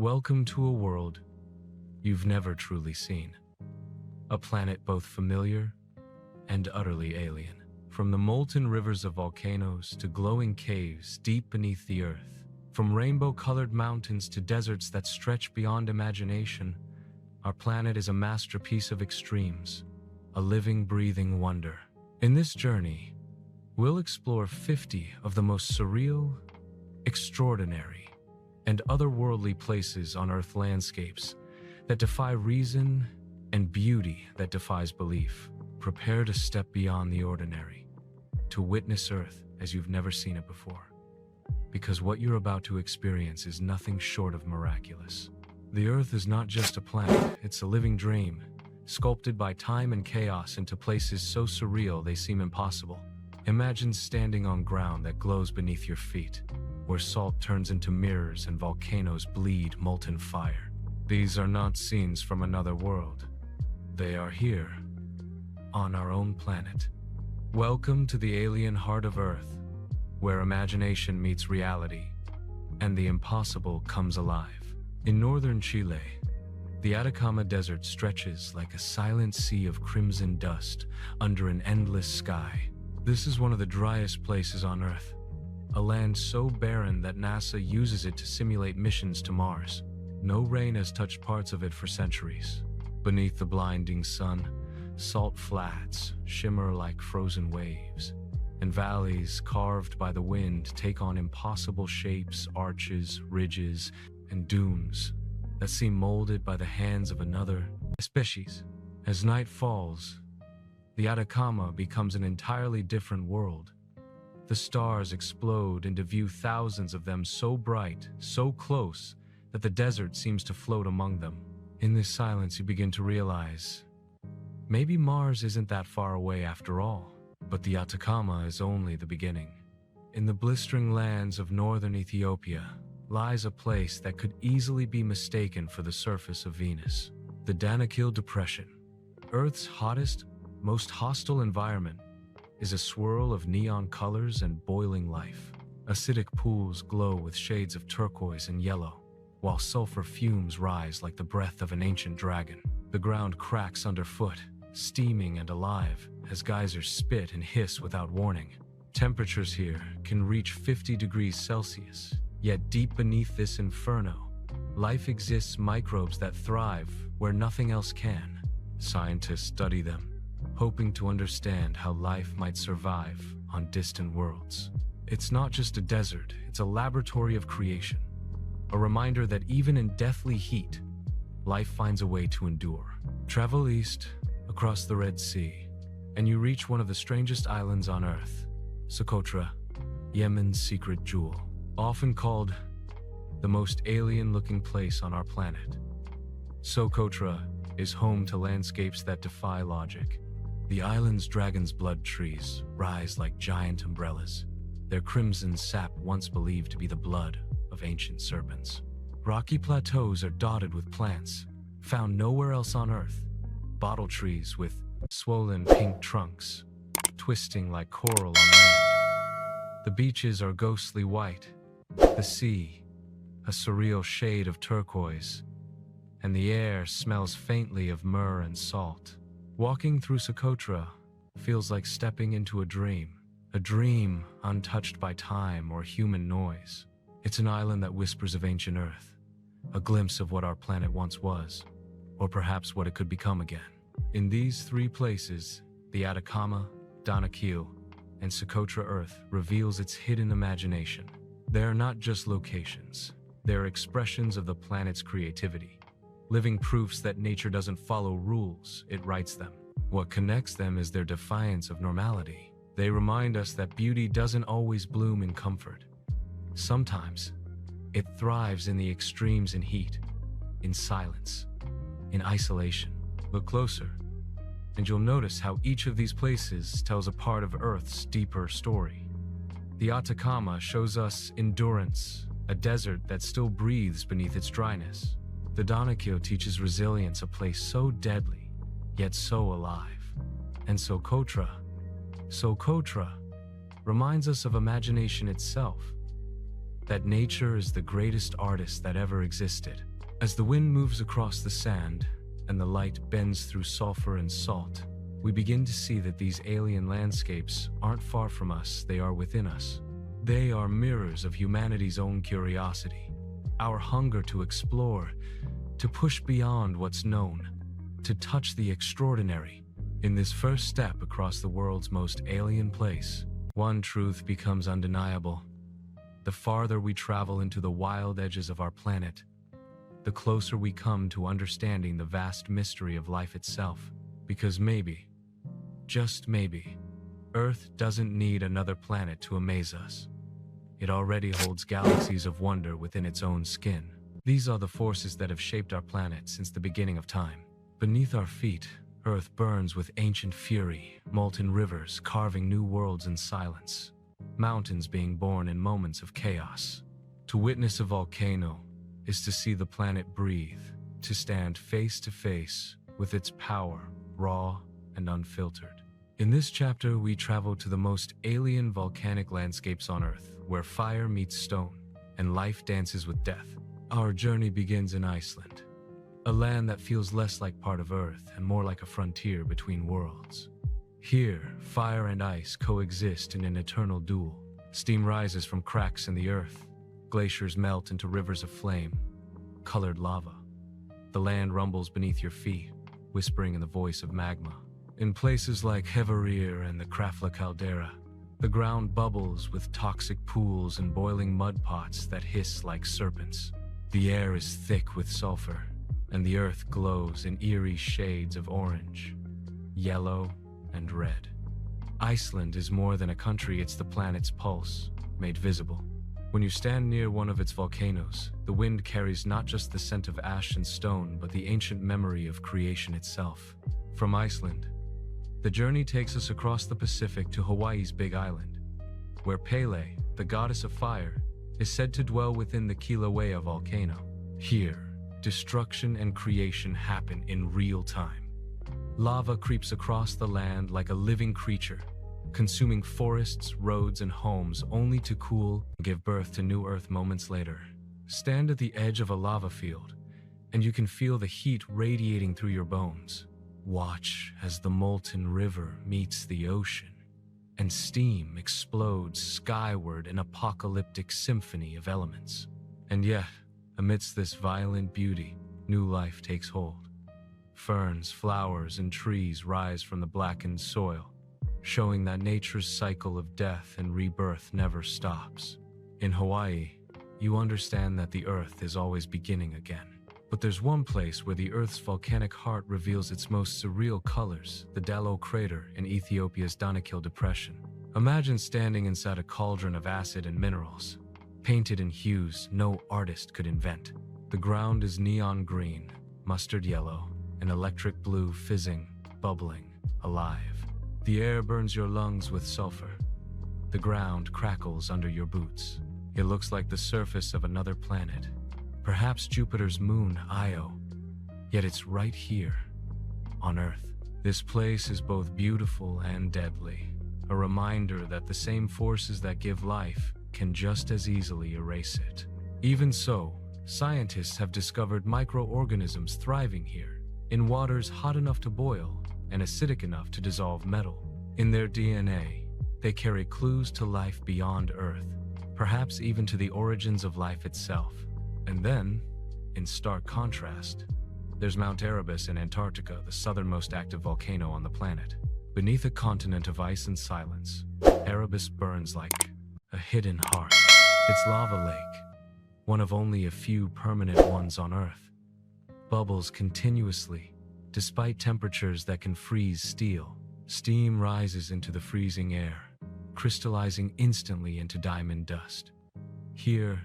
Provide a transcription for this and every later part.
Welcome to a world you've never truly seen. A planet both familiar and utterly alien. From the molten rivers of volcanoes to glowing caves deep beneath the earth, from rainbow-colored mountains to deserts that stretch beyond imagination, our planet is a masterpiece of extremes, a living, breathing wonder. In this journey, we'll explore 50 of the most surreal, extraordinary, and otherworldly places on Earth, landscapes that defy reason and beauty that defies belief. Prepare to step beyond the ordinary, to witness Earth as you've never seen it before. Because what you're about to experience is nothing short of miraculous. The Earth is not just a planet, it's a living dream, sculpted by time and chaos into places so surreal they seem impossible. Imagine standing on ground that glows beneath your feet, where salt turns into mirrors and volcanoes bleed molten fire. These are not scenes from another world. They are here, on our own planet. Welcome to the alien heart of Earth, where imagination meets reality, and the impossible comes alive. In northern Chile, the Atacama Desert stretches like a silent sea of crimson dust under an endless sky. This is one of the driest places on Earth, a land so barren that NASA uses it to simulate missions to Mars. No rain has touched parts of it for centuries. Beneath the blinding sun, salt flats shimmer like frozen waves, and valleys carved by the wind take on impossible shapes, arches, ridges, and dunes that seem molded by the hands of another species. As night falls, the Atacama becomes an entirely different world. The stars explode into view, thousands of them so bright, so close, that the desert seems to float among them. In this silence, you begin to realize, maybe Mars isn't that far away after all. But the Atacama is only the beginning. In the blistering lands of northern Ethiopia lies a place that could easily be mistaken for the surface of Venus. The Danakil Depression, Earth's hottest, most hostile environment, is a swirl of neon colors and boiling life. Acidic pools glow with shades of turquoise and yellow, while sulfur fumes rise like the breath of an ancient dragon. The ground cracks underfoot, steaming and alive, as geysers spit and hiss without warning. Temperatures here can reach 50 degrees Celsius, yet deep beneath this inferno, life exists, microbes that thrive where nothing else can. Scientists study them, hoping to understand how life might survive on distant worlds. It's not just a desert, it's a laboratory of creation, a reminder that even in deathly heat, life finds a way to endure. Travel east, across the Red Sea, and you reach one of the strangest islands on Earth, Socotra, Yemen's secret jewel, often called the most alien-looking place on our planet. Socotra is home to landscapes that defy logic. The island's dragon's blood trees rise like giant umbrellas, their crimson sap once believed to be the blood of ancient serpents. Rocky plateaus are dotted with plants found nowhere else on Earth, bottle trees with swollen pink trunks, twisting like coral on land. The beaches are ghostly white, the sea, a surreal shade of turquoise, and the air smells faintly of myrrh and salt. Walking through Socotra feels like stepping into a dream untouched by time or human noise. It's an island that whispers of ancient Earth, a glimpse of what our planet once was, or perhaps what it could become again. In these three places, the Atacama, Danakil, and Socotra, Earth reveals its hidden imagination. They are not just locations, they are expressions of the planet's creativity, living proofs that nature doesn't follow rules, it writes them. What connects them is their defiance of normality. They remind us that beauty doesn't always bloom in comfort. Sometimes, it thrives in the extremes, in heat, in silence, in isolation. Look closer, and you'll notice how each of these places tells a part of Earth's deeper story. The Atacama shows us endurance, a desert that still breathes beneath its dryness. The Danakil teaches resilience, a place so deadly, yet so alive. And Socotra reminds us of imagination itself, that nature is the greatest artist that ever existed. As the wind moves across the sand and the light bends through sulfur and salt, we begin to see that these alien landscapes aren't far from us, they are within us. They are mirrors of humanity's own curiosity, our hunger to explore, to push beyond what's known, to touch the extraordinary. In this first step across the world's most alien place, one truth becomes undeniable. The farther we travel into the wild edges of our planet, the closer we come to understanding the vast mystery of life itself. Because maybe, just maybe, Earth doesn't need another planet to amaze us. It already holds galaxies of wonder within its own skin. These are the forces that have shaped our planet since the beginning of time. Beneath our feet, Earth burns with ancient fury, molten rivers carving new worlds in silence, mountains being born in moments of chaos. To witness a volcano is to see the planet breathe, to stand face to face with its power, raw and unfiltered. In this chapter, we travel to the most alien volcanic landscapes on Earth, where fire meets stone and life dances with death. Our journey begins in Iceland, a land that feels less like part of Earth and more like a frontier between worlds. Here, fire and ice coexist in an eternal duel. Steam rises from cracks in the earth. Glaciers melt into rivers of flame, colored lava. The land rumbles beneath your feet, whispering in the voice of magma. In places like Hawaii and the Krafla caldera, the ground bubbles with toxic pools and boiling mud pots that hiss like serpents. The air is thick with sulfur, and the earth glows in eerie shades of orange, yellow, and red. Iceland is more than a country, it's the planet's pulse, made visible. When you stand near one of its volcanoes, the wind carries not just the scent of ash and stone, but the ancient memory of creation itself. From Iceland, the journey takes us across the Pacific to Hawaii's Big Island, where Pele, the goddess of fire, is said to dwell within the Kilauea volcano. Here, destruction and creation happen in real time. Lava creeps across the land like a living creature, consuming forests, roads, and homes, only to cool and give birth to new Earth moments later. Stand at the edge of a lava field, and you can feel the heat radiating through your bones. Watch as the molten river meets the ocean, and steam explodes skyward in apocalyptic symphony of elements. And yet, amidst this violent beauty, new life takes hold. Ferns, flowers, and trees rise from the blackened soil, showing that nature's cycle of death and rebirth never stops. In Hawaii, you understand that the Earth is always beginning again. But there's one place where the Earth's volcanic heart reveals its most surreal colors, the Dalo crater in Ethiopia's Danakil Depression. Imagine standing inside a cauldron of acid and minerals, painted in hues no artist could invent. The ground is neon green, mustard yellow, and electric blue, fizzing, bubbling, alive. The air burns your lungs with sulfur. The ground crackles under your boots. It looks like the surface of another planet, perhaps Jupiter's moon, Io. Yet it's right here, on Earth. This place is both beautiful and deadly, a reminder that the same forces that give life can just as easily erase it. Even so, scientists have discovered microorganisms thriving here, in waters hot enough to boil and acidic enough to dissolve metal. In their DNA, they carry clues to life beyond Earth, perhaps even to the origins of life itself. And then, in stark contrast, there's Mount Erebus in Antarctica, the southernmost active volcano on the planet. Beneath a continent of ice and silence, Erebus burns like a hidden heart. Its lava lake, one of only a few permanent ones on Earth, bubbles continuously, despite temperatures that can freeze steel. Steam rises into the freezing air, crystallizing instantly into diamond dust. Here,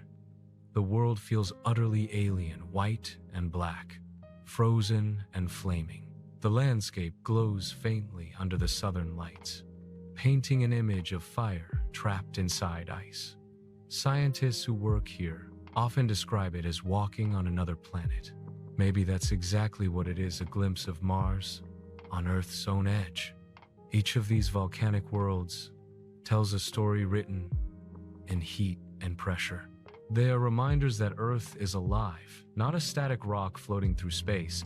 the world feels utterly alien, white and black, frozen and flaming. The landscape glows faintly under the southern lights, painting an image of fire trapped inside ice. Scientists who work here often describe it as walking on another planet. Maybe that's exactly what it is, a glimpse of Mars on Earth's own edge. Each of these volcanic worlds tells a story written in heat and pressure. They are reminders that Earth is alive, not a static rock floating through space,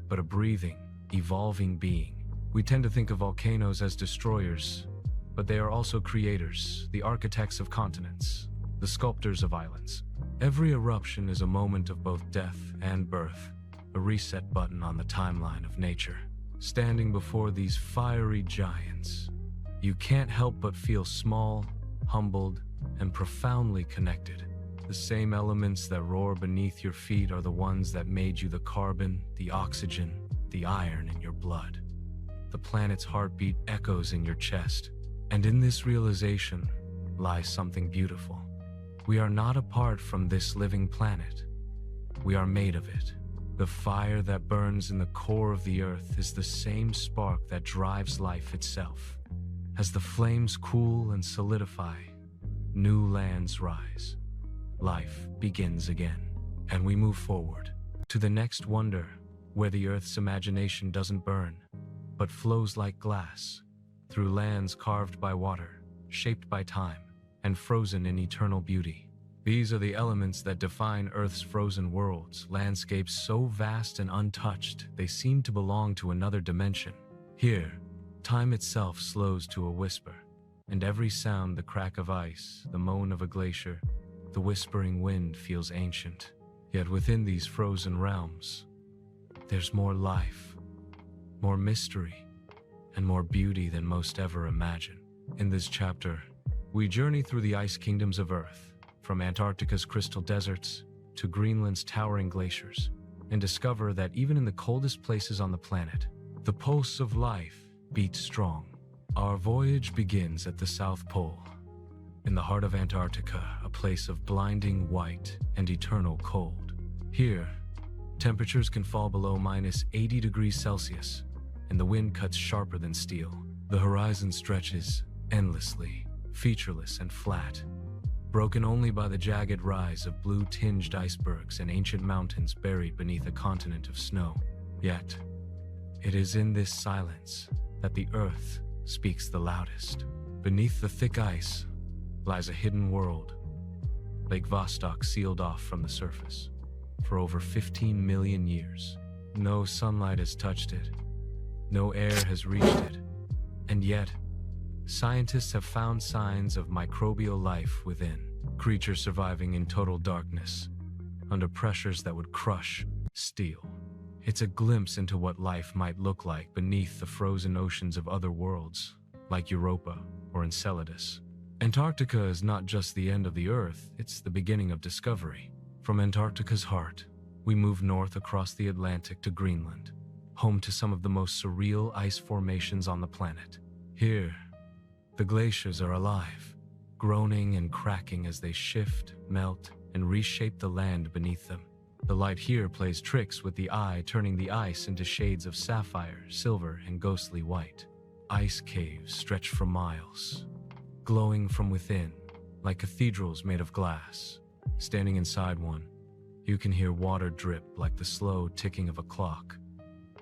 but a breathing, evolving being. We tend to think of volcanoes as destroyers, but they are also creators, the architects of continents, the sculptors of islands. Every eruption is a moment of both death and birth, a reset button on the timeline of nature. Standing before these fiery giants, you can't help but feel small, humbled, and profoundly connected. The same elements that roar beneath your feet are the ones that made you the carbon, the oxygen, the iron in your blood. The planet's heartbeat echoes in your chest, and in this realization lies something beautiful. We are not apart from this living planet. We are made of it. The fire that burns in the core of the earth is the same spark that drives life itself. As the flames cool and solidify, new lands rise. Life begins again, and we move forward to the next wonder, where the earth's imagination doesn't burn, but flows like glass, through lands carved by water, shaped by time, and frozen in eternal beauty. These are the elements that define Earth's frozen worlds, landscapes so vast and untouched they seem to belong to another dimension. Here, time itself slows to a whisper, and every sound, the crack of ice, the moan of a glacier, the whispering wind feels ancient. Yet within these frozen realms, there's more life, more mystery, and more beauty than most ever imagine. In this chapter, we journey through the ice kingdoms of Earth, from Antarctica's crystal deserts to Greenland's towering glaciers, and discover that even in the coldest places on the planet, the pulse of life beats strong. Our voyage begins at the South Pole, in the heart of Antarctica, a place of blinding white and eternal cold. Here, temperatures can fall below -80 degrees Celsius, and the wind cuts sharper than steel. The horizon stretches endlessly, featureless and flat, broken only by the jagged rise of blue-tinged icebergs and ancient mountains buried beneath a continent of snow. Yet, it is in this silence that the earth speaks the loudest. Beneath the thick ice lies a hidden world, Lake Vostok sealed off from the surface. For over 15 million years, no sunlight has touched it, no air has reached it, and yet, scientists have found signs of microbial life within, creatures surviving in total darkness, under pressures that would crush steel. It's a glimpse into what life might look like beneath the frozen oceans of other worlds, like Europa or Enceladus. Antarctica is not just the end of the Earth, it's the beginning of discovery. From Antarctica's heart, we move north across the Atlantic to Greenland, home to some of the most surreal ice formations on the planet. Here, the glaciers are alive, groaning and cracking as they shift, melt, and reshape the land beneath them. The light here plays tricks with the eye, turning the ice into shades of sapphire, silver, and ghostly white. Ice caves stretch for miles, glowing from within, like cathedrals made of glass. Standing inside one, you can hear water drip like the slow ticking of a clock,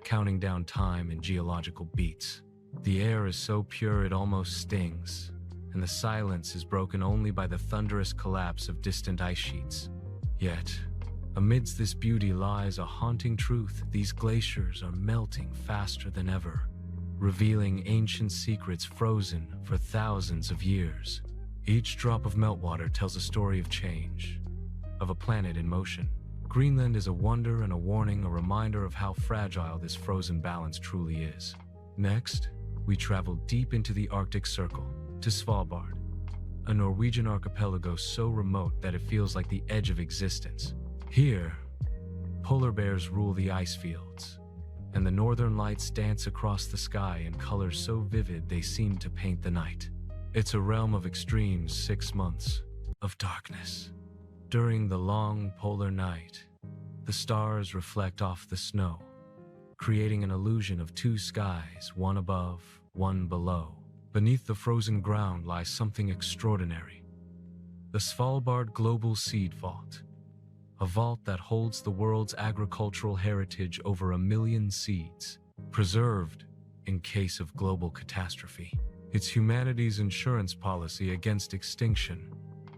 counting down time in geological beats. The air is so pure it almost stings, and the silence is broken only by the thunderous collapse of distant ice sheets. Yet, amidst this beauty lies a haunting truth. These glaciers are melting faster than ever, revealing ancient secrets frozen for thousands of years. Each drop of meltwater tells a story of change, of a planet in motion. Greenland is a wonder and a warning, a reminder of how fragile this frozen balance truly is. Next, we travel deep into the Arctic Circle, to Svalbard, a Norwegian archipelago so remote that it feels like the edge of existence. Here, polar bears rule the ice fields, and the northern lights dance across the sky in colors so vivid they seem to paint the night. It's a realm of extremes, 6 months of darkness. During the long polar night, the stars reflect off the snow, creating an illusion of two skies, one above, one below. Beneath the frozen ground lies something extraordinary. The Svalbard Global Seed Vault, a vault that holds the world's agricultural heritage, over 1 million seeds, preserved in case of global catastrophe. It's humanity's insurance policy against extinction,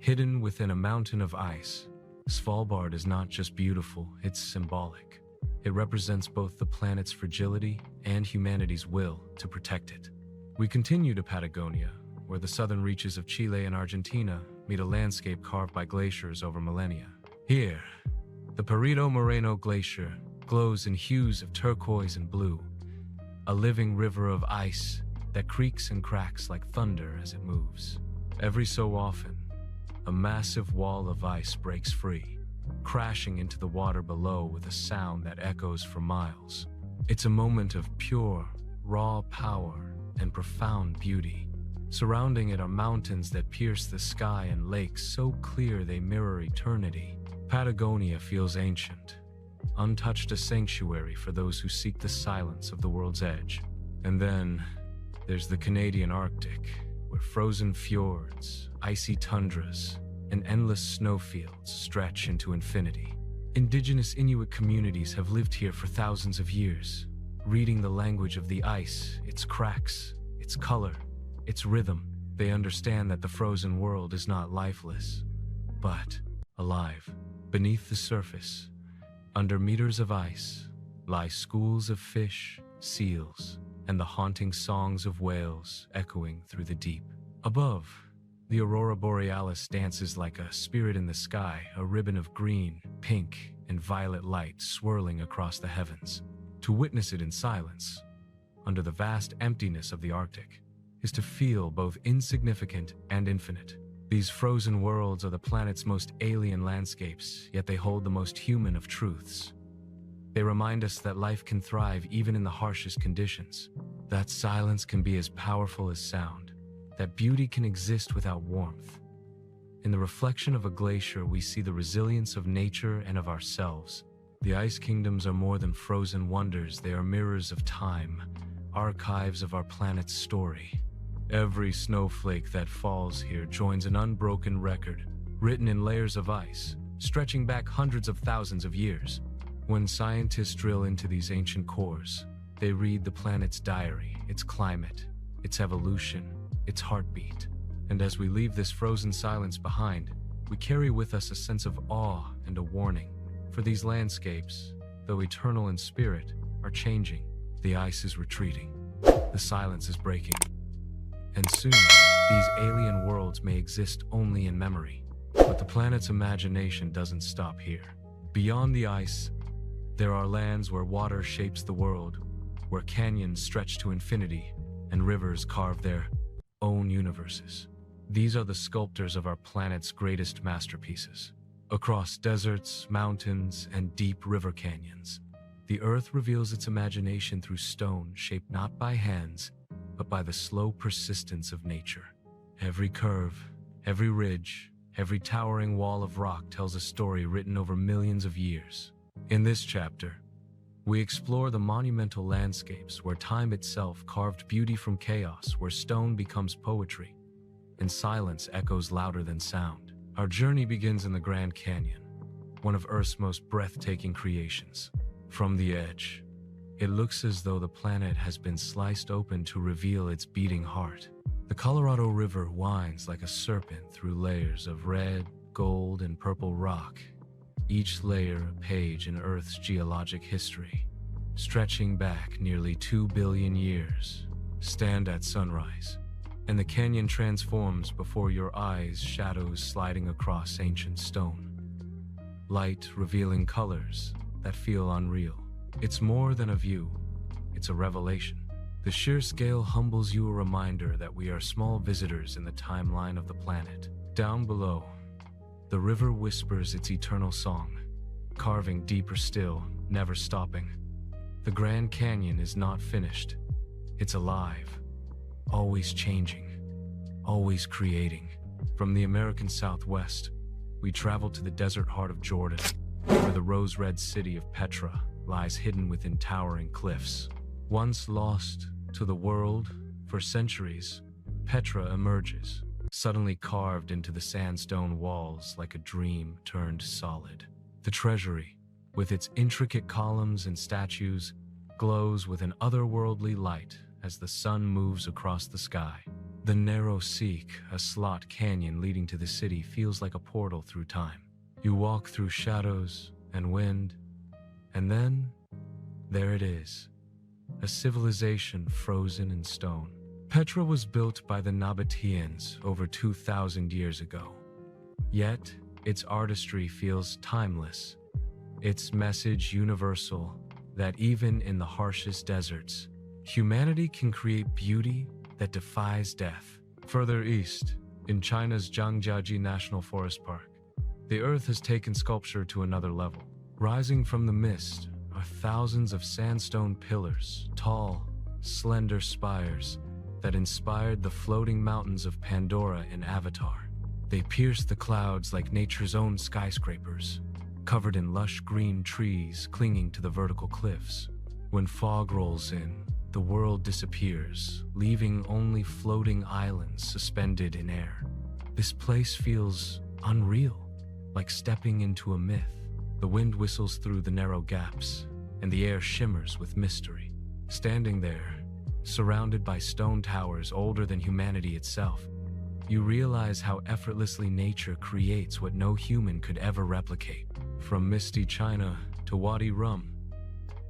Hidden within a mountain of ice, Svalbard is not just beautiful, it's symbolic. It represents both the planet's fragility and humanity's will to protect it. We continue to Patagonia, where the southern reaches of Chile and Argentina meet a landscape carved by glaciers over millennia. Here, the Perito Moreno Glacier glows in hues of turquoise and blue, a living river of ice that creaks and cracks like thunder as it moves. Every so often, a massive wall of ice breaks free, crashing into the water below with a sound that echoes for miles. It's a moment of pure, raw power and profound beauty. Surrounding it are mountains that pierce the sky and lakes so clear they mirror eternity. Patagonia feels ancient, untouched, a sanctuary for those who seek the silence of the world's edge. And then there's the Canadian Arctic, where frozen fjords, icy tundras, and endless snowfields stretch into infinity. Indigenous Inuit communities have lived here for thousands of years, reading the language of the ice, its cracks, its color, its rhythm. They understand that the frozen world is not lifeless, but alive. Beneath the surface, under meters of ice, lie schools of fish, seals, and the haunting songs of whales echoing through the deep. Above, the aurora borealis dances like a spirit in the sky, a ribbon of green, pink, and violet light swirling across the heavens. To witness it in silence, under the vast emptiness of the Arctic, is to feel both insignificant and infinite. These frozen worlds are the planet's most alien landscapes, yet they hold the most human of truths. They remind us that life can thrive even in the harshest conditions, that silence can be as powerful as sound, that beauty can exist without warmth. In the reflection of a glacier, we see the resilience of nature and of ourselves. The ice kingdoms are more than frozen wonders, they are mirrors of time, archives of our planet's story. Every snowflake that falls here joins an unbroken record, written in layers of ice, stretching back hundreds of thousands of years. When scientists drill into these ancient cores, they read the planet's diary, its climate, its evolution, its heartbeat. And as we leave this frozen silence behind, we carry with us a sense of awe and a warning. For these landscapes, though eternal in spirit, are changing. The ice is retreating. The silence is breaking. And soon, these alien worlds may exist only in memory. But the planet's imagination doesn't stop here. Beyond the ice, there are lands where water shapes the world, where canyons stretch to infinity, and rivers carve their own universes. These are the sculptors of our planet's greatest masterpieces. Across deserts, mountains, and deep river canyons, the Earth reveals its imagination through stone shaped not by hands, but by the slow persistence of nature. Every curve, every ridge, every towering wall of rock tells a story written over millions of years. In this chapter, we explore the monumental landscapes where time itself carved beauty from chaos, where stone becomes poetry, and silence echoes louder than sound. Our journey begins in the Grand Canyon, one of Earth's most breathtaking creations. From the edge, it looks as though the planet has been sliced open to reveal its beating heart. The Colorado River winds like a serpent through layers of red, gold, and purple rock, each layer a page in Earth's geologic history, stretching back nearly 2 billion years. Stand at sunrise, and the canyon transforms before your eyes, shadows sliding across ancient stone, light revealing colors that feel unreal. It's more than a view, it's a revelation. The sheer scale humbles you, a reminder that we are small visitors in the timeline of the planet. Down below, the river whispers its eternal song, carving deeper still, never stopping. The Grand Canyon is not finished. It's alive, always changing, always creating. From the American Southwest, we travel to the desert heart of Jordan, where the rose-red city of Petra lies hidden within towering cliffs. Once lost to the world for centuries, Petra emerges, suddenly carved into the sandstone walls like a dream turned solid. The treasury, with its intricate columns and statues, glows with an otherworldly light as the sun moves across the sky. The narrow Seek, a slot canyon leading to the city, feels like a portal through time. You walk through shadows and wind, and then there it is, a civilization frozen in stone. Petra was built by the Nabateans over 2,000 years ago. Yet, its artistry feels timeless, its message universal, that even in the harshest deserts, humanity can create beauty that defies death. Further east, in China's Zhangjiajie National Forest Park, the earth has taken sculpture to another level. Rising from the mist are thousands of sandstone pillars, tall, slender spires that inspired the floating mountains of Pandora in Avatar. They pierce the clouds like nature's own skyscrapers, covered in lush green trees clinging to the vertical cliffs. When fog rolls in, the world disappears, leaving only floating islands suspended in air. This place feels unreal, like stepping into a myth. The wind whistles through the narrow gaps, and the air shimmers with mystery. Standing there, surrounded by stone towers older than humanity itself, you realize how effortlessly nature creates what no human could ever replicate. From misty China to Wadi Rum,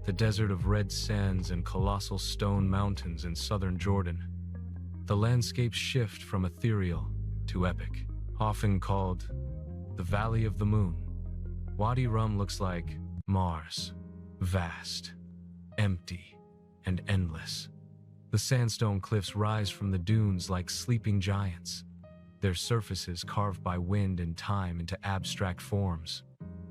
the desert of red sands and colossal stone mountains in southern Jordan, the landscapes shift from ethereal to epic. Often called the Valley of the Moon, Wadi Rum looks like Mars, vast, empty, and endless. The sandstone cliffs rise from the dunes like sleeping giants, their surfaces carved by wind and time into abstract forms.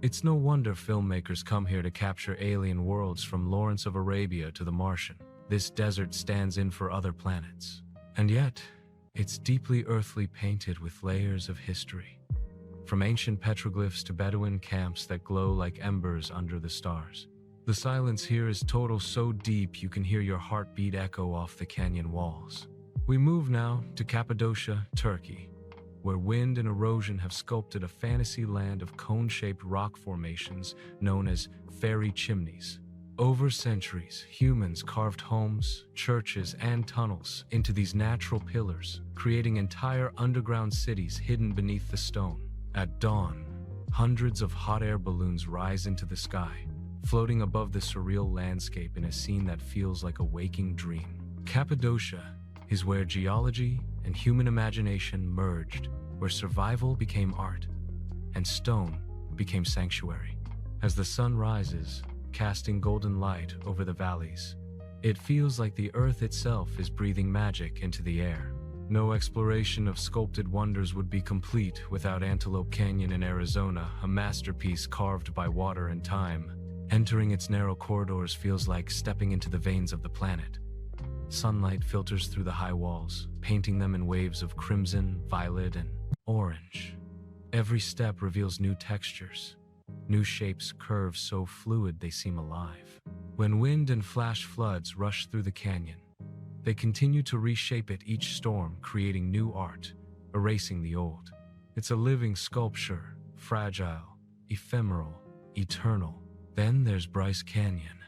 It's no wonder filmmakers come here to capture alien worlds, from Lawrence of Arabia to The Martian. This desert stands in for other planets. And yet, it's deeply earthly, painted with layers of history. From ancient petroglyphs to Bedouin camps that glow like embers under the stars. The silence here is total, so deep you can hear your heartbeat echo off the canyon walls. We move now to Cappadocia, Turkey, where wind and erosion have sculpted a fantasy land of cone-shaped rock formations known as fairy chimneys. Over centuries, humans carved homes, churches, and tunnels into these natural pillars, creating entire underground cities hidden beneath the stone. At dawn, hundreds of hot air balloons rise into the sky, floating above the surreal landscape in a scene that feels like a waking dream. Cappadocia is where geology and human imagination merged, where survival became art, and stone became sanctuary. As the sun rises, casting golden light over the valleys, it feels like the earth itself is breathing magic into the air. No exploration of sculpted wonders would be complete without Antelope Canyon in Arizona, a masterpiece carved by water and time. Entering its narrow corridors feels like stepping into the veins of the planet. Sunlight filters through the high walls, painting them in waves of crimson, violet, and orange. Every step reveals new textures, new shapes, curves so fluid they seem alive. When wind and flash floods rush through the canyon, they continue to reshape it, each storm creating new art, erasing the old. It's a living sculpture, fragile, ephemeral, eternal. Then there's Bryce Canyon,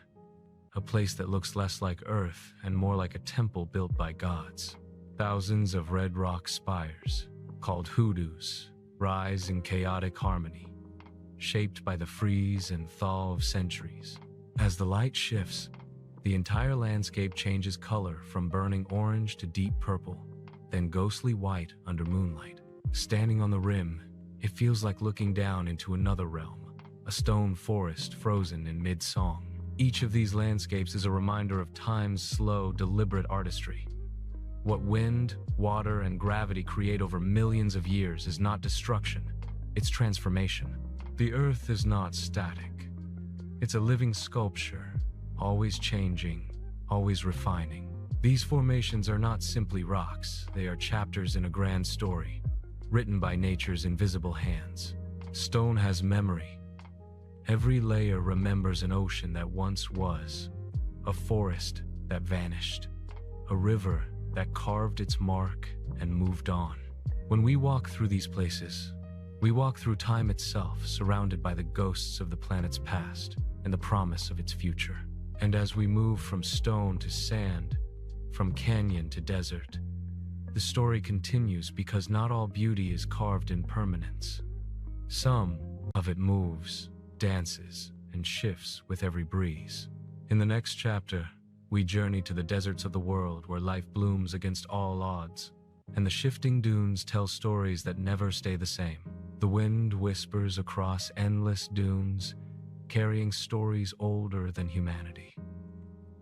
a place that looks less like Earth and more like a temple built by gods. Thousands of red rock spires, called hoodoos, rise in chaotic harmony, shaped by the freeze and thaw of centuries. As the light shifts, the entire landscape changes color, from burning orange to deep purple, then ghostly white under moonlight. Standing on the rim, it feels like looking down into another realm, a stone forest frozen in mid-song. Each of these landscapes is a reminder of time's slow, deliberate artistry. What wind, water, and gravity create over millions of years is not destruction, it's transformation. The earth is not static. It's a living sculpture, always changing, always refining. These formations are not simply rocks, they are chapters in a grand story, written by nature's invisible hands. Stone has memory. Every layer remembers an ocean that once was, a forest that vanished, a river that carved its mark and moved on. When we walk through these places, we walk through time itself, surrounded by the ghosts of the planet's past and the promise of its future. And as we move from stone to sand, from canyon to desert, The story continues because not all beauty is carved in permanence. Some of it moves, dances, and shifts with every breeze. In the next chapter, we journey to the deserts of the world where life blooms against all odds, and the shifting dunes tell stories that never stay the same. The wind whispers across endless dunes, carrying stories older than humanity.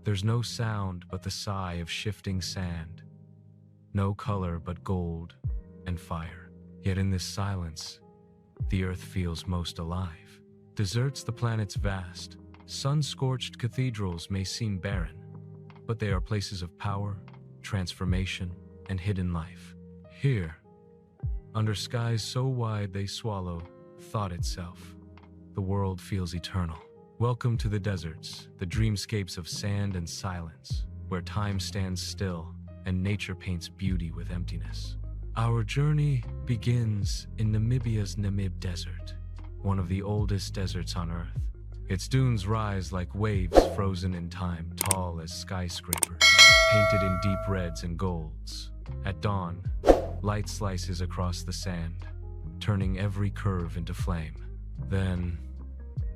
There's no sound but the sigh of shifting sand, no color but gold and fire. Yet in this silence, the earth feels most alive. Deserts the planet's vast, sun-scorched cathedrals may seem barren, but they are places of power, transformation, and hidden life. Here, under skies so wide they swallow thought itself, the world feels eternal. Welcome to the deserts, the dreamscapes of sand and silence, where time stands still and nature paints beauty with emptiness. Our journey begins in Namibia's Namib Desert, one of the oldest deserts on Earth. Its dunes rise like waves frozen in time, tall as skyscrapers, painted in deep reds and golds. At dawn, light slices across the sand, turning every curve into flame. Then,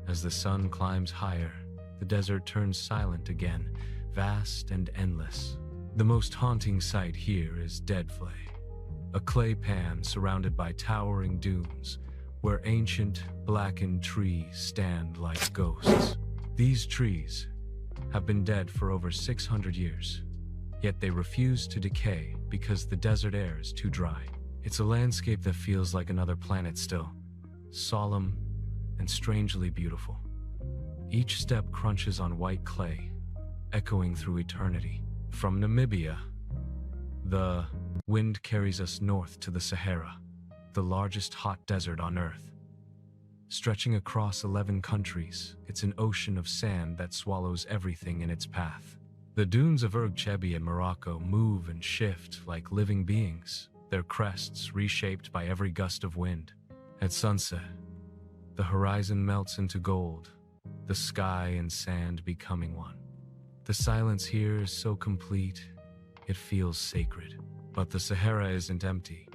as the sun climbs higher, the desert turns silent again, vast and endless. The most haunting sight here is Deadflay, a clay pan surrounded by towering dunes, where ancient, blackened trees stand like ghosts. These trees have been dead for over 600 years, yet they refuse to decay because the desert air is too dry. It's a landscape that feels like another planet still, solemn and strangely beautiful. Each step crunches on white clay, echoing through eternity. From Namibia, the wind carries us north to the Sahara, the largest hot desert on Earth. Stretching across 11 countries, it's an ocean of sand that swallows everything in its path. The dunes of Erg Chebi in Morocco move and shift like living beings, their crests reshaped by every gust of wind. At sunset, the horizon melts into gold, the sky and sand becoming one. The silence here is so complete, it feels sacred. But the Sahara isn't empty.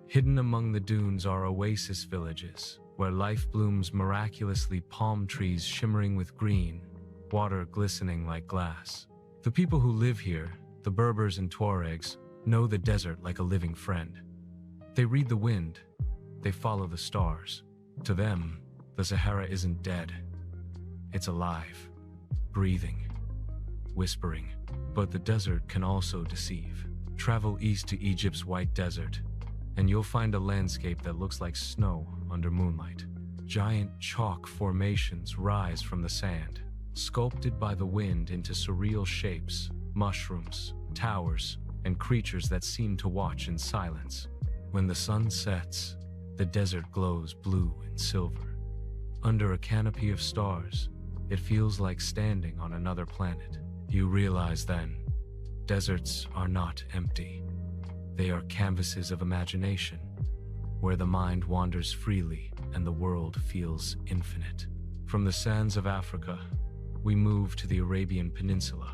Hidden among the dunes are oasis villages, where life blooms miraculously, palm trees shimmering with green, water glistening like glass. The people who live here, the Berbers and Tuaregs, know the desert like a living friend. They read the wind, they follow the stars. To them, the Sahara isn't dead. It's alive, breathing, whispering. But the desert can also deceive. Travel east to Egypt's White Desert, and you'll find a landscape that looks like snow under moonlight. Giant chalk formations rise from the sand, sculpted by the wind into surreal shapes, mushrooms, towers, and creatures that seem to watch in silence. When the sun sets, the desert glows blue and silver. Under a canopy of stars, it feels like standing on another planet. You realize then, deserts are not empty. They are canvases of imagination, where the mind wanders freely and the world feels infinite. From the sands of Africa, we move to the Arabian Peninsula,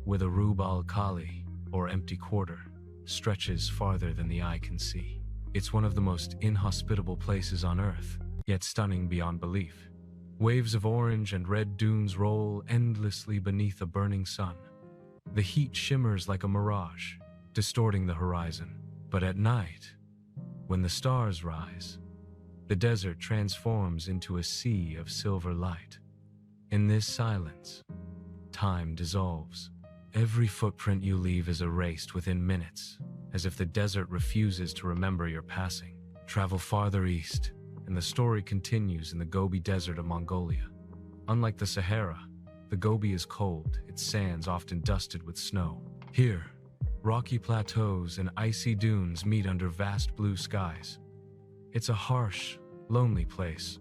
where the Rub al-Khali, or empty quarter, stretches farther than the eye can see. It's one of the most inhospitable places on Earth, yet stunning beyond belief. Waves of orange and red dunes roll endlessly beneath a burning sun. The heat shimmers like a mirage, distorting the horizon. But at night, when the stars rise, the desert transforms into a sea of silver light. In this silence, time dissolves. Every footprint you leave is erased within minutes, as if the desert refuses to remember your passing. Travel farther east, and the story continues in the Gobi Desert of Mongolia. Unlike the Sahara, the Gobi is cold, its sands often dusted with snow. Here, rocky plateaus and icy dunes meet under vast blue skies. It's a harsh, lonely place,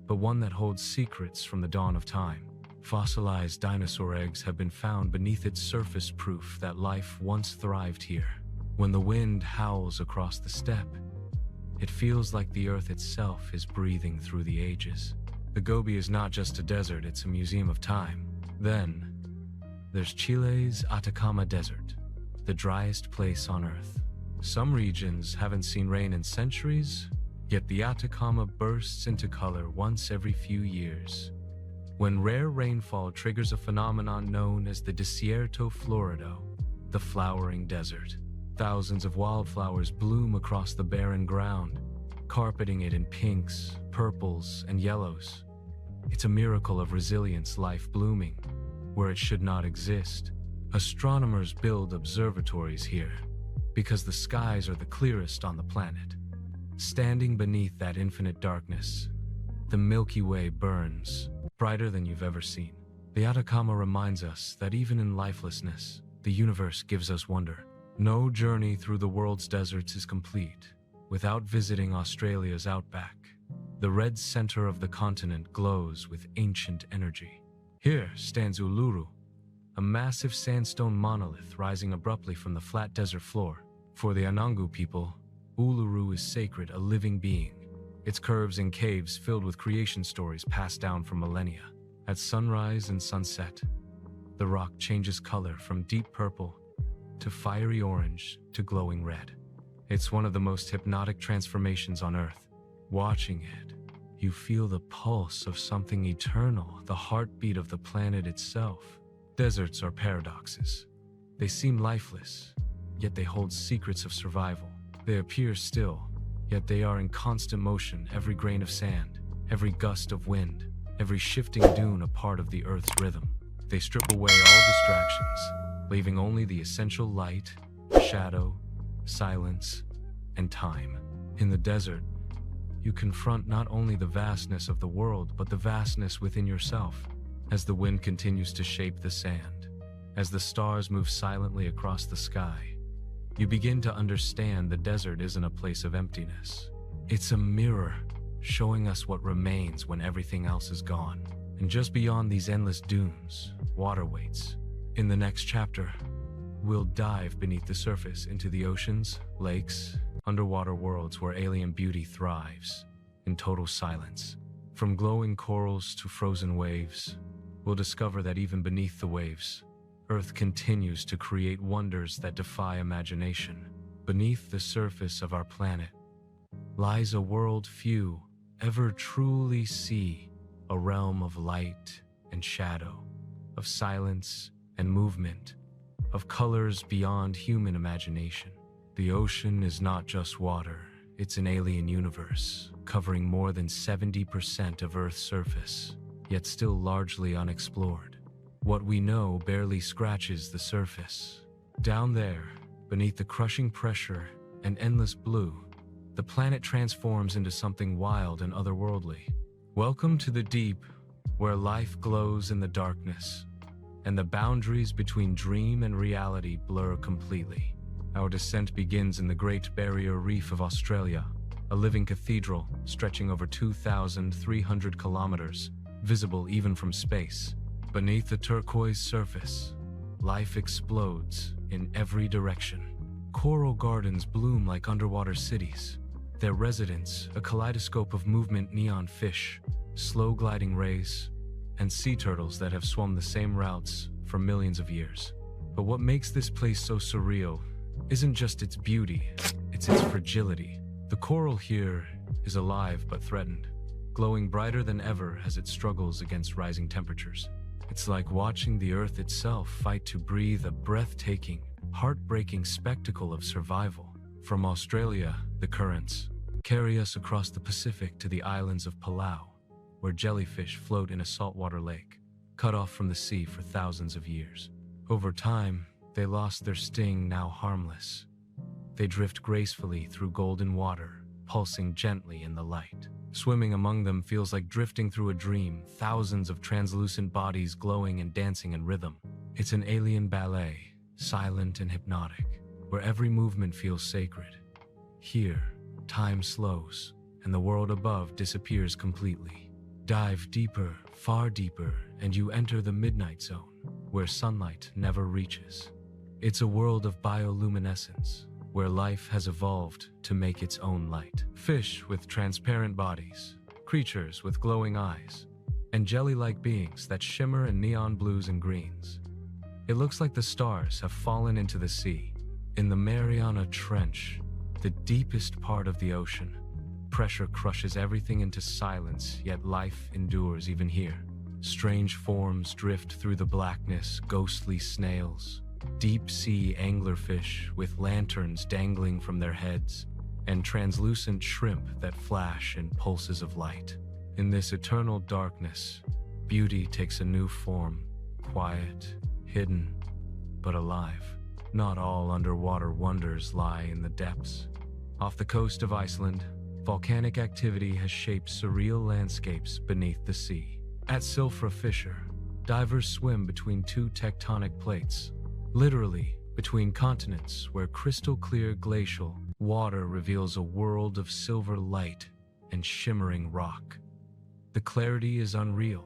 but one that holds secrets from the dawn of time. Fossilized dinosaur eggs have been found beneath its surface, proof that life once thrived here. When the wind howls across the steppe, it feels like the earth itself is breathing through the ages. The Gobi is not just a desert, it's a museum of time. Then, there's Chile's Atacama Desert, the driest place on Earth. Some regions haven't seen rain in centuries, yet the Atacama bursts into color once every few years, when rare rainfall triggers a phenomenon known as the Desierto Florido, the flowering desert. Thousands of wildflowers bloom across the barren ground, carpeting it in pinks, purples, and yellows. It's a miracle of resilience, life blooming where it should not exist. Astronomers build observatories here because the skies are the clearest on the planet. Standing beneath that infinite darkness, the Milky Way burns brighter than you've ever seen. The Atacama reminds us that even in lifelessness, the universe gives us wonder. No journey through the world's deserts is complete without visiting Australia's outback. The red center of the continent glows with ancient energy. Here stands Uluru, a massive sandstone monolith rising abruptly from the flat desert floor. For the Anangu people, Uluru is sacred, a living being. Its curves and caves filled with creation stories passed down for millennia. At sunrise and sunset, the rock changes color from deep purple to fiery orange to glowing red. It's one of the most hypnotic transformations on Earth. Watching it, you feel the pulse of something eternal, the heartbeat of the planet itself. Deserts are paradoxes. They seem lifeless, yet they hold secrets of survival. They appear still, yet they are in constant motion. Every grain of sand, every gust of wind, every shifting dune a part of the Earth's rhythm. They strip away all distractions, leaving only the essential light, shadow, silence, and time. In the desert, you confront not only the vastness of the world, but the vastness within yourself. As the wind continues to shape the sand, as the stars move silently across the sky, you begin to understand the desert isn't a place of emptiness. It's a mirror, showing us what remains when everything else is gone. And just beyond these endless dunes, water waits. In the next chapter, we'll dive beneath the surface into the oceans, lakes, underwater worlds where alien beauty thrives in total silence. From glowing corals to frozen waves, we'll discover that even beneath the waves, Earth continues to create wonders that defy imagination. Beneath the surface of our planet lies a world few ever truly see, a realm of light and shadow, of silence and movement, of colors beyond human imagination. The ocean is not just water, it's an alien universe, covering more than 70% of Earth's surface, yet still largely unexplored. What we know barely scratches the surface. Down there, beneath the crushing pressure and endless blue, the planet transforms into something wild and otherworldly. Welcome to the deep, where life glows in the darkness, and the boundaries between dream and reality blur completely. Our descent begins in the Great Barrier Reef of Australia, a living cathedral stretching over 2,300 kilometers, visible even from space. Beneath the turquoise surface, life explodes in every direction. Coral gardens bloom like underwater cities, their residents a kaleidoscope of movement, neon fish, slow gliding rays, and sea turtles that have swum the same routes for millions of years. But what makes this place so surreal isn't just its beauty, it's its fragility. The coral here is alive but threatened, glowing brighter than ever as it struggles against rising temperatures. It's like watching the Earth itself fight to breathe, a breathtaking, heartbreaking spectacle of survival. From Australia, the currents carry us across the Pacific to the islands of Palau, where jellyfish float in a saltwater lake, cut off from the sea for thousands of years. Over time, they lost their sting, now harmless. They drift gracefully through golden water, pulsing gently in the light. Swimming among them feels like drifting through a dream, thousands of translucent bodies glowing and dancing in rhythm. It's an alien ballet, silent and hypnotic, where every movement feels sacred. Here, time slows, and the world above disappears completely. Dive deeper, far deeper, and you enter the midnight zone, where sunlight never reaches. It's a world of bioluminescence, where life has evolved to make its own light. Fish with transparent bodies, creatures with glowing eyes, and jelly-like beings that shimmer in neon blues and greens. It looks like the stars have fallen into the sea. In the Mariana Trench, the deepest part of the ocean. Pressure crushes everything into silence, yet life endures even here. Strange forms drift through the blackness, ghostly snails, deep-sea anglerfish with lanterns dangling from their heads, and translucent shrimp that flash in pulses of light. In this eternal darkness, beauty takes a new form, quiet, hidden, but alive. Not all underwater wonders lie in the depths. Off the coast of Iceland, volcanic activity has shaped surreal landscapes beneath the sea. At Silfra Fissure, divers swim between two tectonic plates, literally between continents where crystal-clear glacial water reveals a world of silver light and shimmering rock. The clarity is unreal.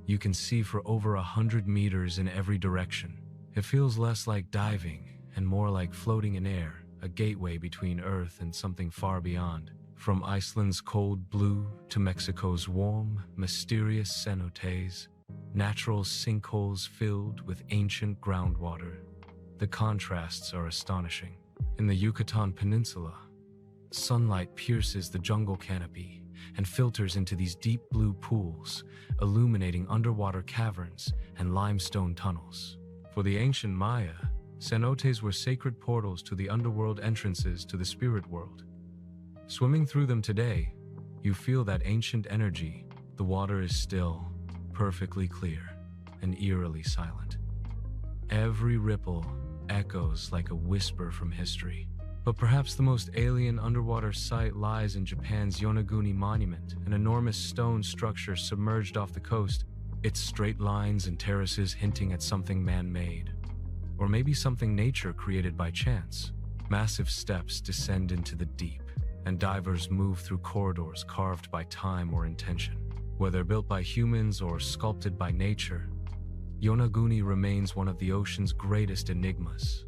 You can see for over 100 meters in every direction. It feels less like diving and more like floating in air, a gateway between Earth and something far beyond. From Iceland's cold blue to Mexico's warm, mysterious cenotes, natural sinkholes filled with ancient groundwater, the contrasts are astonishing. In the Yucatan Peninsula, sunlight pierces the jungle canopy and filters into these deep blue pools, illuminating underwater caverns and limestone tunnels. For the ancient Maya, cenotes were sacred portals to the underworld entrances to the spirit world. Swimming through them today, you feel that ancient energy. The water is still, perfectly clear, and eerily silent. Every ripple echoes like a whisper from history. But perhaps the most alien underwater sight lies in Japan's Yonaguni Monument, an enormous stone structure submerged off the coast, its straight lines and terraces hinting at something man-made. Or maybe something nature created by chance. Massive steps descend into the deep, and divers move through corridors carved by time or intention. Whether built by humans or sculpted by nature, Yonaguni remains one of the ocean's greatest enigmas.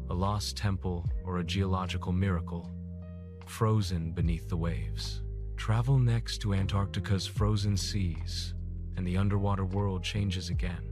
A lost temple or a geological miracle, frozen beneath the waves. Travel next to Antarctica's frozen seas, and the underwater world changes again.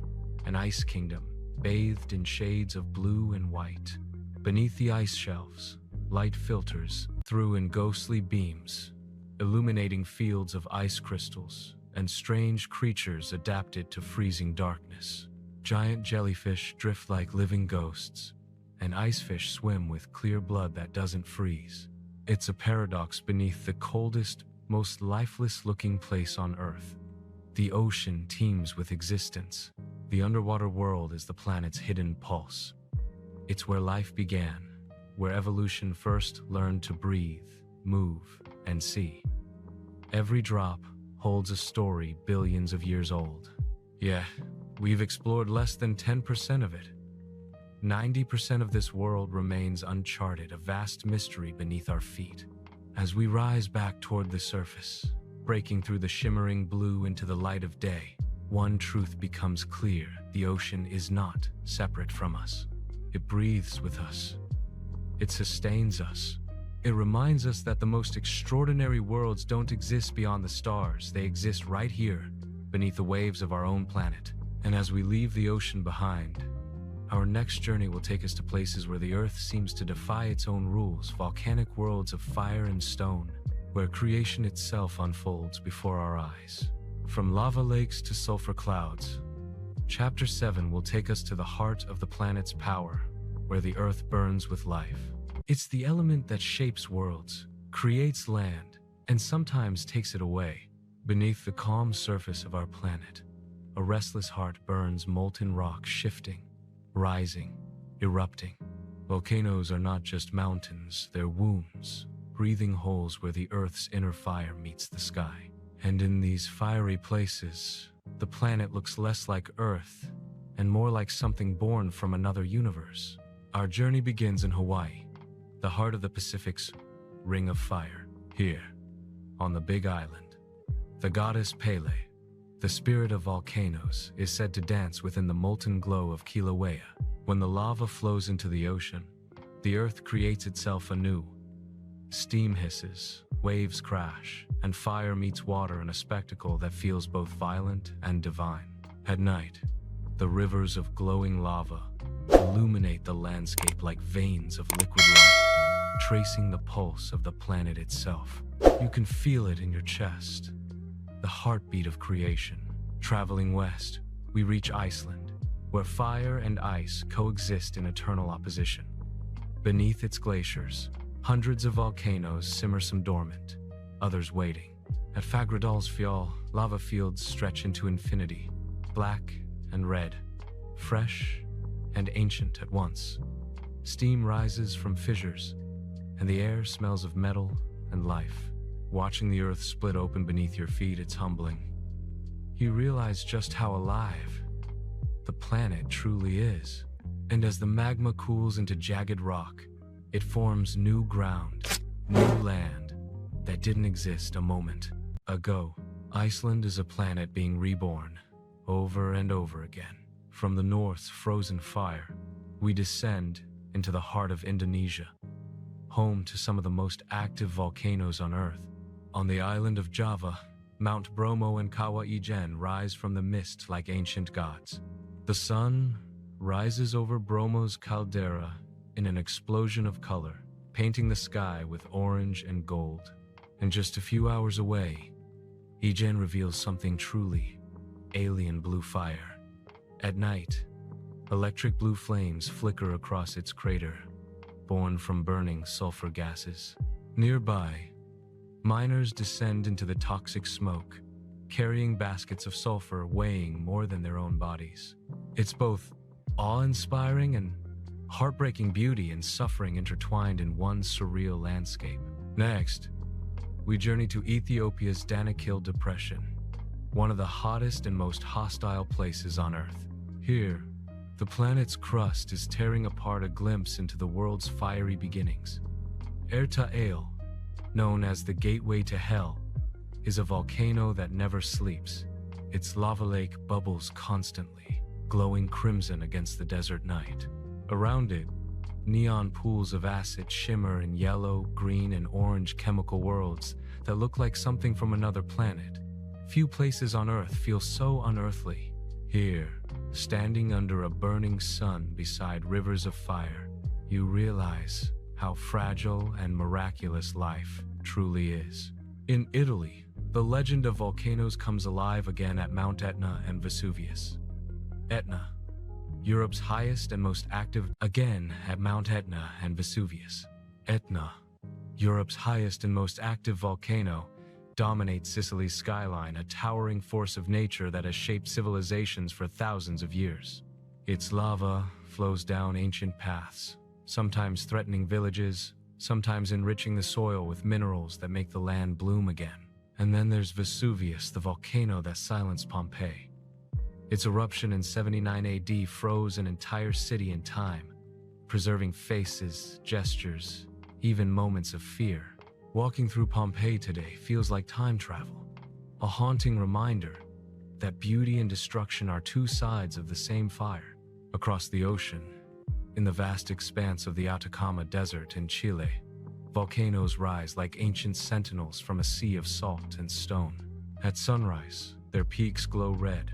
An ice kingdom, bathed in shades of blue and white. Beneath the ice shelves, light filters through in ghostly beams, illuminating fields of ice crystals and strange creatures adapted to freezing darkness. Giant jellyfish drift like living ghosts, and icefish swim with clear blood that doesn't freeze. It's a paradox beneath the coldest, most lifeless-looking place on Earth. The ocean teems with existence. The underwater world is the planet's hidden pulse. It's where life began, where evolution first learned to breathe, move, and see. Every drop holds a story billions of years old. Yeah, we've explored less than 10% of it. 90% of this world remains uncharted, a vast mystery beneath our feet. As we rise back toward the surface, breaking through the shimmering blue into the light of day, one truth becomes clear: the ocean is not separate from us. It breathes with us. It sustains us. It reminds us that the most extraordinary worlds don't exist beyond the stars. They exist right here, beneath the waves of our own planet. And as we leave the ocean behind, our next journey will take us to places where the Earth seems to defy its own rules, volcanic worlds of fire and stone, where creation itself unfolds before our eyes. From lava lakes to sulfur clouds, Chapter 7 will take us to the heart of the planet's power, where the Earth burns with life. It's the element that shapes worlds, creates land, and sometimes takes it away. Beneath the calm surface of our planet, a restless heart burns, molten rock shifting, rising, erupting. Volcanoes are not just mountains, they're wombs, breathing holes where the Earth's inner fire meets the sky. And in these fiery places, the planet looks less like Earth and more like something born from another universe. Our journey begins in Hawaii, the heart of the Pacific's Ring of Fire. Here, on the Big Island, the goddess Pele, the spirit of volcanoes, is said to dance within the molten glow of Kilauea. When the lava flows into the ocean, the Earth creates itself anew. Steam hisses, waves crash, and fire meets water in a spectacle that feels both violent and divine. At night, the rivers of glowing lava illuminate the landscape like veins of liquid light. tracing the pulse of the planet itself. You can feel it in your chest, the heartbeat of creation. Traveling west, we reach Iceland, where fire and ice coexist in eternal opposition. Beneath its glaciers, hundreds of volcanoes simmer, some dormant, others waiting. At Fagradalsfjall, lava fields stretch into infinity, black and red, fresh and ancient at once. Steam rises from fissures, and the air smells of metal and life. Watching the earth split open beneath your feet, it's humbling. You realize just how alive the planet truly is. And as the magma cools into jagged rock, it forms new ground, new land that didn't exist a moment ago. Iceland is a planet being reborn over and over again. From the north's frozen fire, we descend into the heart of Indonesia, home to some of the most active volcanoes on Earth. On the island of Java, Mount Bromo and Kawah Ijen rise from the mist like ancient gods. The sun rises over Bromo's caldera in an explosion of color, painting the sky with orange and gold. And just a few hours away, Ijen reveals something truly alien: blue fire. At night, electric blue flames flicker across its crater, born from burning sulfur gases. Nearby, miners descend into the toxic smoke, carrying baskets of sulfur weighing more than their own bodies. It's both awe-inspiring and heartbreaking, beauty and suffering intertwined in one surreal landscape. Next, we journey to Ethiopia's Danakil Depression, one of the hottest and most hostile places on Earth. Here, the planet's crust is tearing apart, a glimpse into the world's fiery beginnings. Erta-Ale, known as the gateway to hell, is a volcano that never sleeps. Its lava lake bubbles constantly, glowing crimson against the desert night. Around it, neon pools of acid shimmer in yellow, green, and orange chemical worlds that look like something from another planet. Few places on Earth feel so unearthly. Here, standing under a burning sun beside rivers of fire, you realize how fragile and miraculous life truly is. In Italy, the legend of volcanoes comes alive again at Mount Etna and Vesuvius. Etna, Europe's highest and most active, again at Mount Etna and Vesuvius. Etna, Europe's highest and most active volcano, dominates Sicily's skyline, a towering force of nature that has shaped civilizations for thousands of years. Its lava flows down ancient paths, sometimes threatening villages, sometimes enriching the soil with minerals that make the land bloom again. And then there's Vesuvius, the volcano that silenced Pompeii. Its eruption in 79 AD froze an entire city in time, preserving faces, gestures, even moments of fear. Walking through Pompeii today feels like time travel, a haunting reminder that beauty and destruction are two sides of the same fire. Across the ocean, in the vast expanse of the Atacama Desert in Chile, volcanoes rise like ancient sentinels from a sea of salt and stone. At sunrise, their peaks glow red,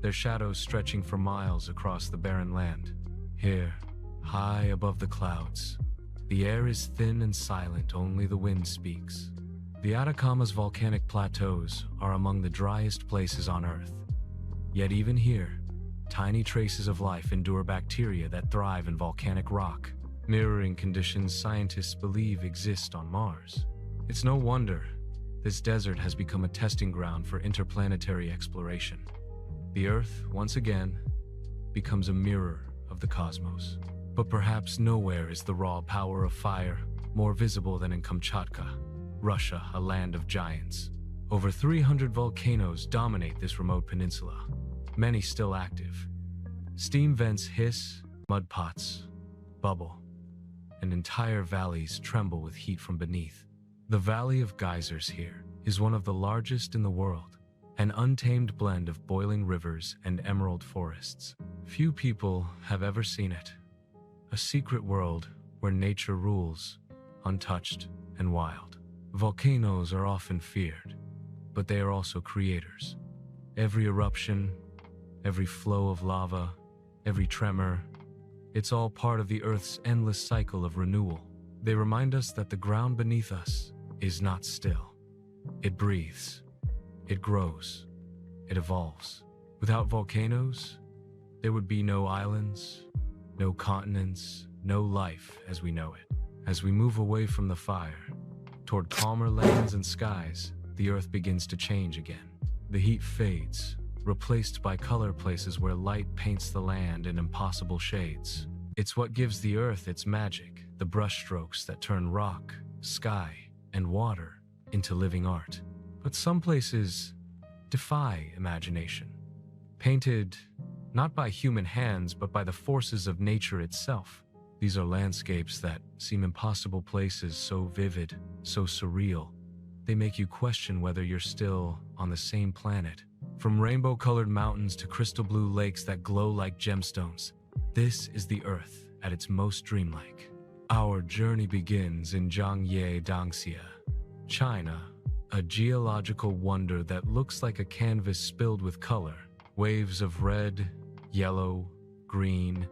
their shadows stretching for miles across the barren land. Here, high above the clouds, the air is thin and silent, only the wind speaks. The Atacama's volcanic plateaus are among the driest places on Earth. Yet even here, tiny traces of life endure, bacteria that thrive in volcanic rock, mirroring conditions scientists believe exist on Mars. It's no wonder this desert has become a testing ground for interplanetary exploration. The Earth, once again, becomes a mirror of the cosmos. But perhaps nowhere is the raw power of fire more visible than in Kamchatka, Russia, a land of giants. Over 300 volcanoes dominate this remote peninsula, many still active. Steam vents hiss, mud pots bubble, and entire valleys tremble with heat from beneath. The Valley of Geysers here is one of the largest in the world, an untamed blend of boiling rivers and emerald forests. Few people have ever seen it. A secret world where nature rules, untouched and wild. Volcanoes are often feared, but they are also creators. Every eruption, every flow of lava, every tremor, it's all part of the Earth's endless cycle of renewal. They remind us that the ground beneath us is not still. It breathes, it grows, it evolves. Without volcanoes, there would be no islands, no continents, no life as we know it. As we move away from the fire, toward calmer lands and skies, the earth begins to change again. The heat fades, replaced by color places where light paints the land in impossible shades. It's what gives the earth its magic, the brushstrokes that turn rock, sky, and water into living art. But some places defy imagination, painted not by human hands but by the forces of nature itself. These are landscapes that seem impossible places, so vivid, so surreal. They make you question whether you're still on the same planet. From rainbow-colored mountains to crystal blue lakes that glow like gemstones, this is the Earth at its most dreamlike. Our journey begins in Zhangye Dangxia, China, a geological wonder that looks like a canvas spilled with color. Waves of red, yellow, green,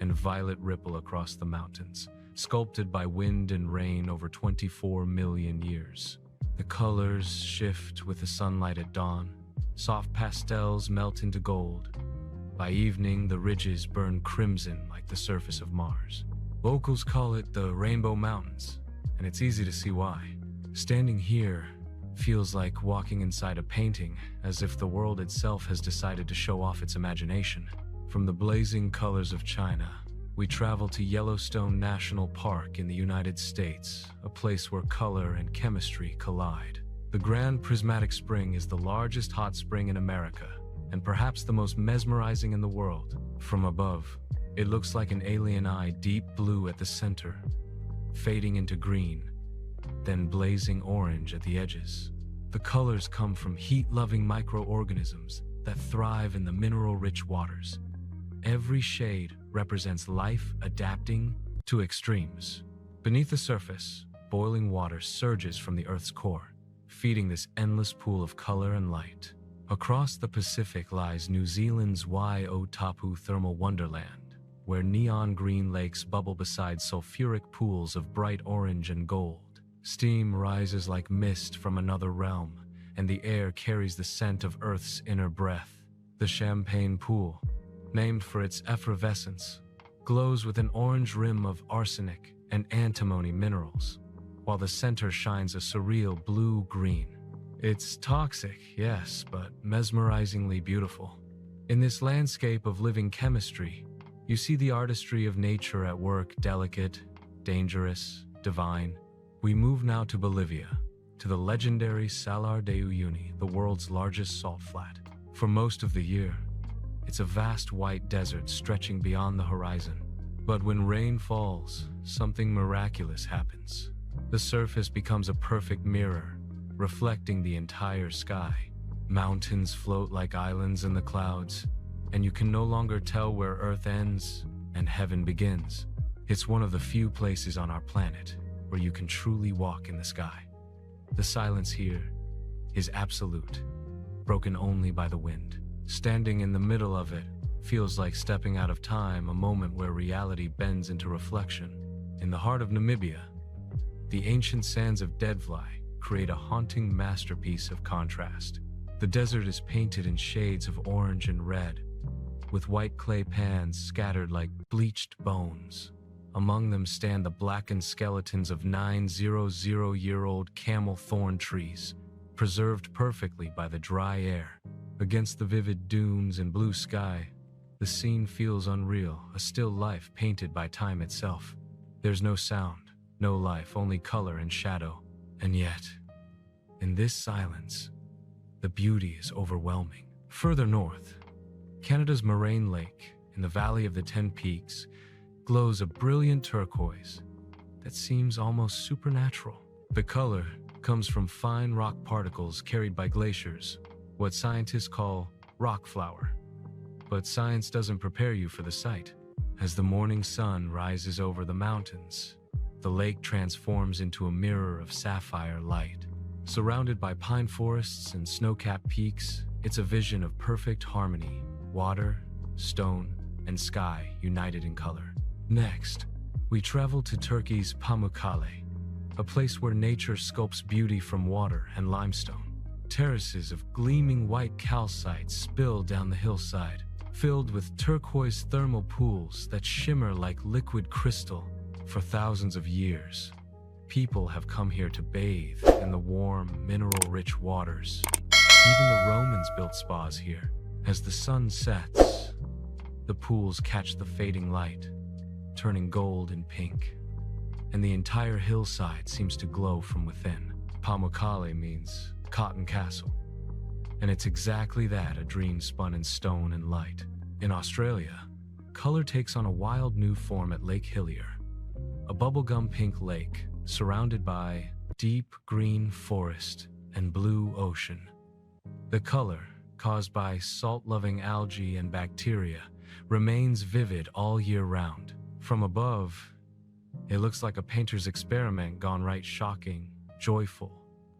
and violet ripple across the mountains, sculpted by wind and rain over 24 million years. The colors shift with the sunlight at dawn. Soft pastels melt into gold. By evening, the ridges burn crimson like the surface of Mars. Locals call it the Rainbow Mountains, and it's easy to see why. Standing here feels like walking inside a painting, as if the world itself has decided to show off its imagination. From the blazing colors of China, we travel to Yellowstone National Park in the United States, a place where color and chemistry collide. The Grand Prismatic Spring is the largest hot spring in America, and perhaps the most mesmerizing in the world. From above, it looks like an alien eye, deep blue at the center, fading into green, then blazing orange at the edges. The colors come from heat-loving microorganisms that thrive in the mineral-rich waters. Every shade represents life adapting to extremes. Beneath the surface, boiling water surges from the Earth's core, feeding this endless pool of color and light. Across the Pacific lies New Zealand's Waiotapu thermal wonderland, where neon green lakes bubble beside sulfuric pools of bright orange and gold. Steam rises like mist from another realm, and the air carries the scent of Earth's inner breath. The Champagne Pool, named for its effervescence, glows with an orange rim of arsenic and antimony minerals, while the center shines a surreal blue-green. It's toxic, yes, but mesmerizingly beautiful. In this landscape of living chemistry, you see the artistry of nature at work, delicate, dangerous, divine. We move now to Bolivia, to the legendary Salar de Uyuni, the world's largest salt flat. For most of the year, it's a vast white desert stretching beyond the horizon. But when rain falls, something miraculous happens. The surface becomes a perfect mirror, reflecting the entire sky. Mountains float like islands in the clouds, and you can no longer tell where Earth ends and heaven begins. It's one of the few places on our planet where you can truly walk in the sky. The silence here is absolute, broken only by the wind. Standing in the middle of it feels like stepping out of time, a moment where reality bends into reflection. In the heart of Namibia, the ancient sands of Deadfly create a haunting masterpiece of contrast. The desert is painted in shades of orange and red, with white clay pans scattered like bleached bones. Among them stand the blackened skeletons of 900-year-old camel thorn trees, preserved perfectly by the dry air. Against the vivid dunes and blue sky, the scene feels unreal, a still life painted by time itself. There's no sound, no life, only color and shadow. And yet, in this silence, the beauty is overwhelming. Further north, Canada's Moraine Lake, in the Valley of the Ten Peaks, glows a brilliant turquoise that seems almost supernatural. The color comes from fine rock particles carried by glaciers, what scientists call rock flour. But science doesn't prepare you for the sight. As the morning sun rises over the mountains, the lake transforms into a mirror of sapphire light. Surrounded by pine forests and snow-capped peaks, it's a vision of perfect harmony, water, stone, and sky united in color. Next, We travel to Turkey's Pamukkale, a place where nature sculpts beauty from water and limestone. Terraces of gleaming white calcite spill down the hillside, filled with turquoise thermal pools that shimmer like liquid crystal. For thousands of years, people have come here to bathe in the warm, mineral-rich waters. Even the Romans built spas here. As the sun sets, the pools catch the fading light, turning gold and pink, and the entire hillside seems to glow from within. Pamukkale means Cotton Castle, and it's exactly that, a dream spun in stone and light. In Australia, color takes on a wild new form at Lake Hillier, a bubblegum pink lake surrounded by deep green forest and blue ocean. The color, caused by salt-loving algae and bacteria, remains vivid all year round. From above, it looks like a painter's experiment gone right, shocking, joyful,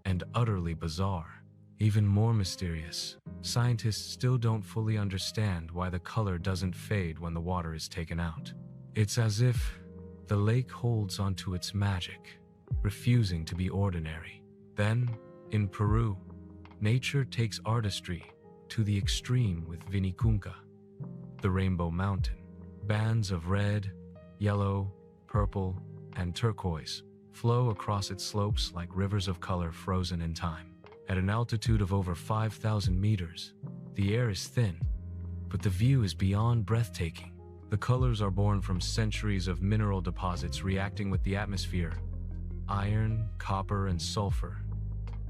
and utterly bizarre. Even more mysterious, scientists still don't fully understand why the color doesn't fade when the water is taken out. It's as if the lake holds onto its magic, refusing to be ordinary. Then, in Peru, nature takes artistry to the extreme with Vinicunca, the Rainbow Mountain. Bands of red, yellow, purple, and turquoise flow across its slopes like rivers of color frozen in time. At an altitude of over 5,000 meters, the air is thin, but the view is beyond breathtaking. The colors are born from centuries of mineral deposits reacting with the atmosphere: iron, copper, and sulfur,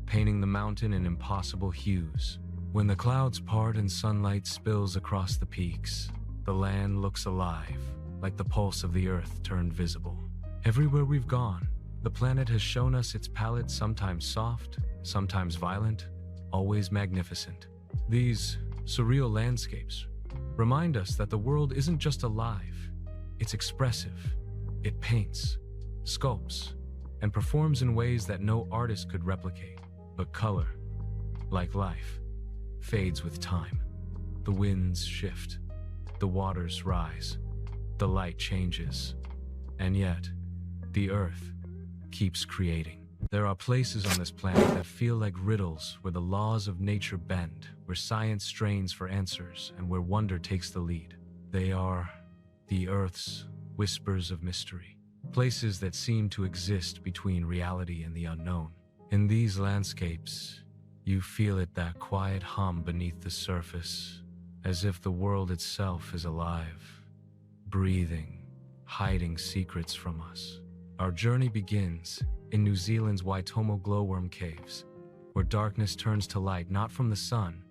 painting the mountain in impossible hues. When the clouds part and sunlight spills across the peaks, the land looks alive, like the pulse of the earth turned visible. Everywhere we've gone, the planet has shown us its palette, sometimes soft, sometimes violent, always magnificent. These surreal landscapes remind us that the world isn't just alive, it's expressive. It paints, sculpts, and performs in ways that no artist could replicate. But color, like life, fades with time. The winds shift, the waters rise, the light changes, and yet, the earth keeps creating. There are places on this planet that feel like riddles, where the laws of nature bend, where science strains for answers, and where wonder takes the lead. They are the Earth's whispers of mystery, places that seem to exist between reality and the unknown. In these landscapes, you feel it, that quiet hum beneath the surface, as if the world itself is alive, breathing, hiding secrets from us. Our journey begins in New Zealand's Waitomo glowworm caves, where darkness turns to light not from the sun,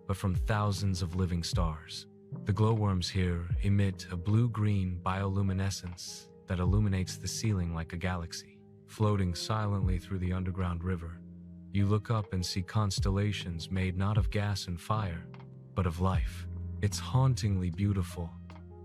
but from thousands of living stars. The glowworms here emit a blue-green bioluminescence that illuminates the ceiling like a galaxy. Floating silently through the underground river, you look up and see constellations made not of gas and fire, but of life. It's hauntingly beautiful,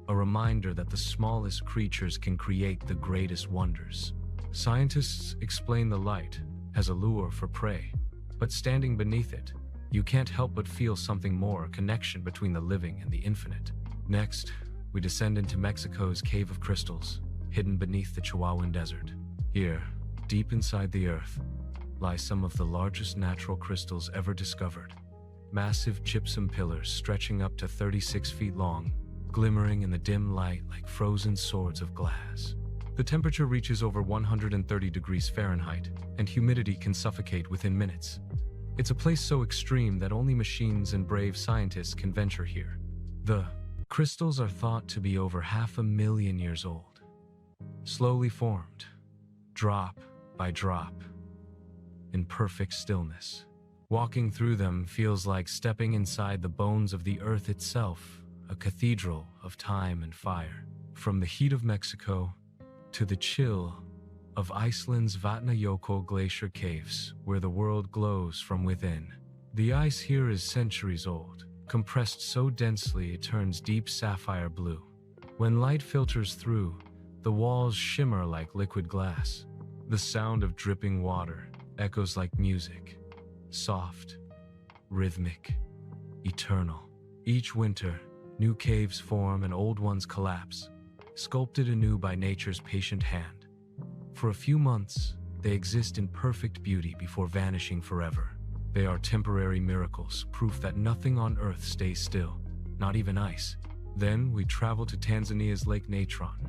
a reminder that the smallest creatures can create the greatest wonders. Scientists explain the light as a lure for prey, but standing beneath it, you can't help but feel something more, a connection between the living and the infinite. Next, we descend into Mexico's Cave of Crystals, hidden beneath the Chihuahuan Desert. Here, deep inside the earth, lie some of the largest natural crystals ever discovered. Massive gypsum pillars stretching up to 36 feet long, glimmering in the dim light like frozen swords of glass. The temperature reaches over 130 degrees Fahrenheit, and humidity can suffocate within minutes. It's a place so extreme that only machines and brave scientists can venture here. The crystals are thought to be over 500,000 years old, slowly formed, drop by drop, in perfect stillness. Walking through them feels like stepping inside the bones of the earth itself, a cathedral of time and fire. From the heat of Mexico to the chill of Iceland's Vatnajökull glacier caves, where the world glows from within. The ice here is centuries old, compressed so densely it turns deep sapphire blue. When light filters through, the walls shimmer like liquid glass. The sound of dripping water echoes like music, soft, rhythmic, eternal. Each winter, new caves form and old ones collapse, sculpted anew by nature's patient hand. For a few months, they exist in perfect beauty before vanishing forever. They are temporary miracles, proof that nothing on Earth stays still, not even ice. Then we travel to Tanzania's Lake Natron,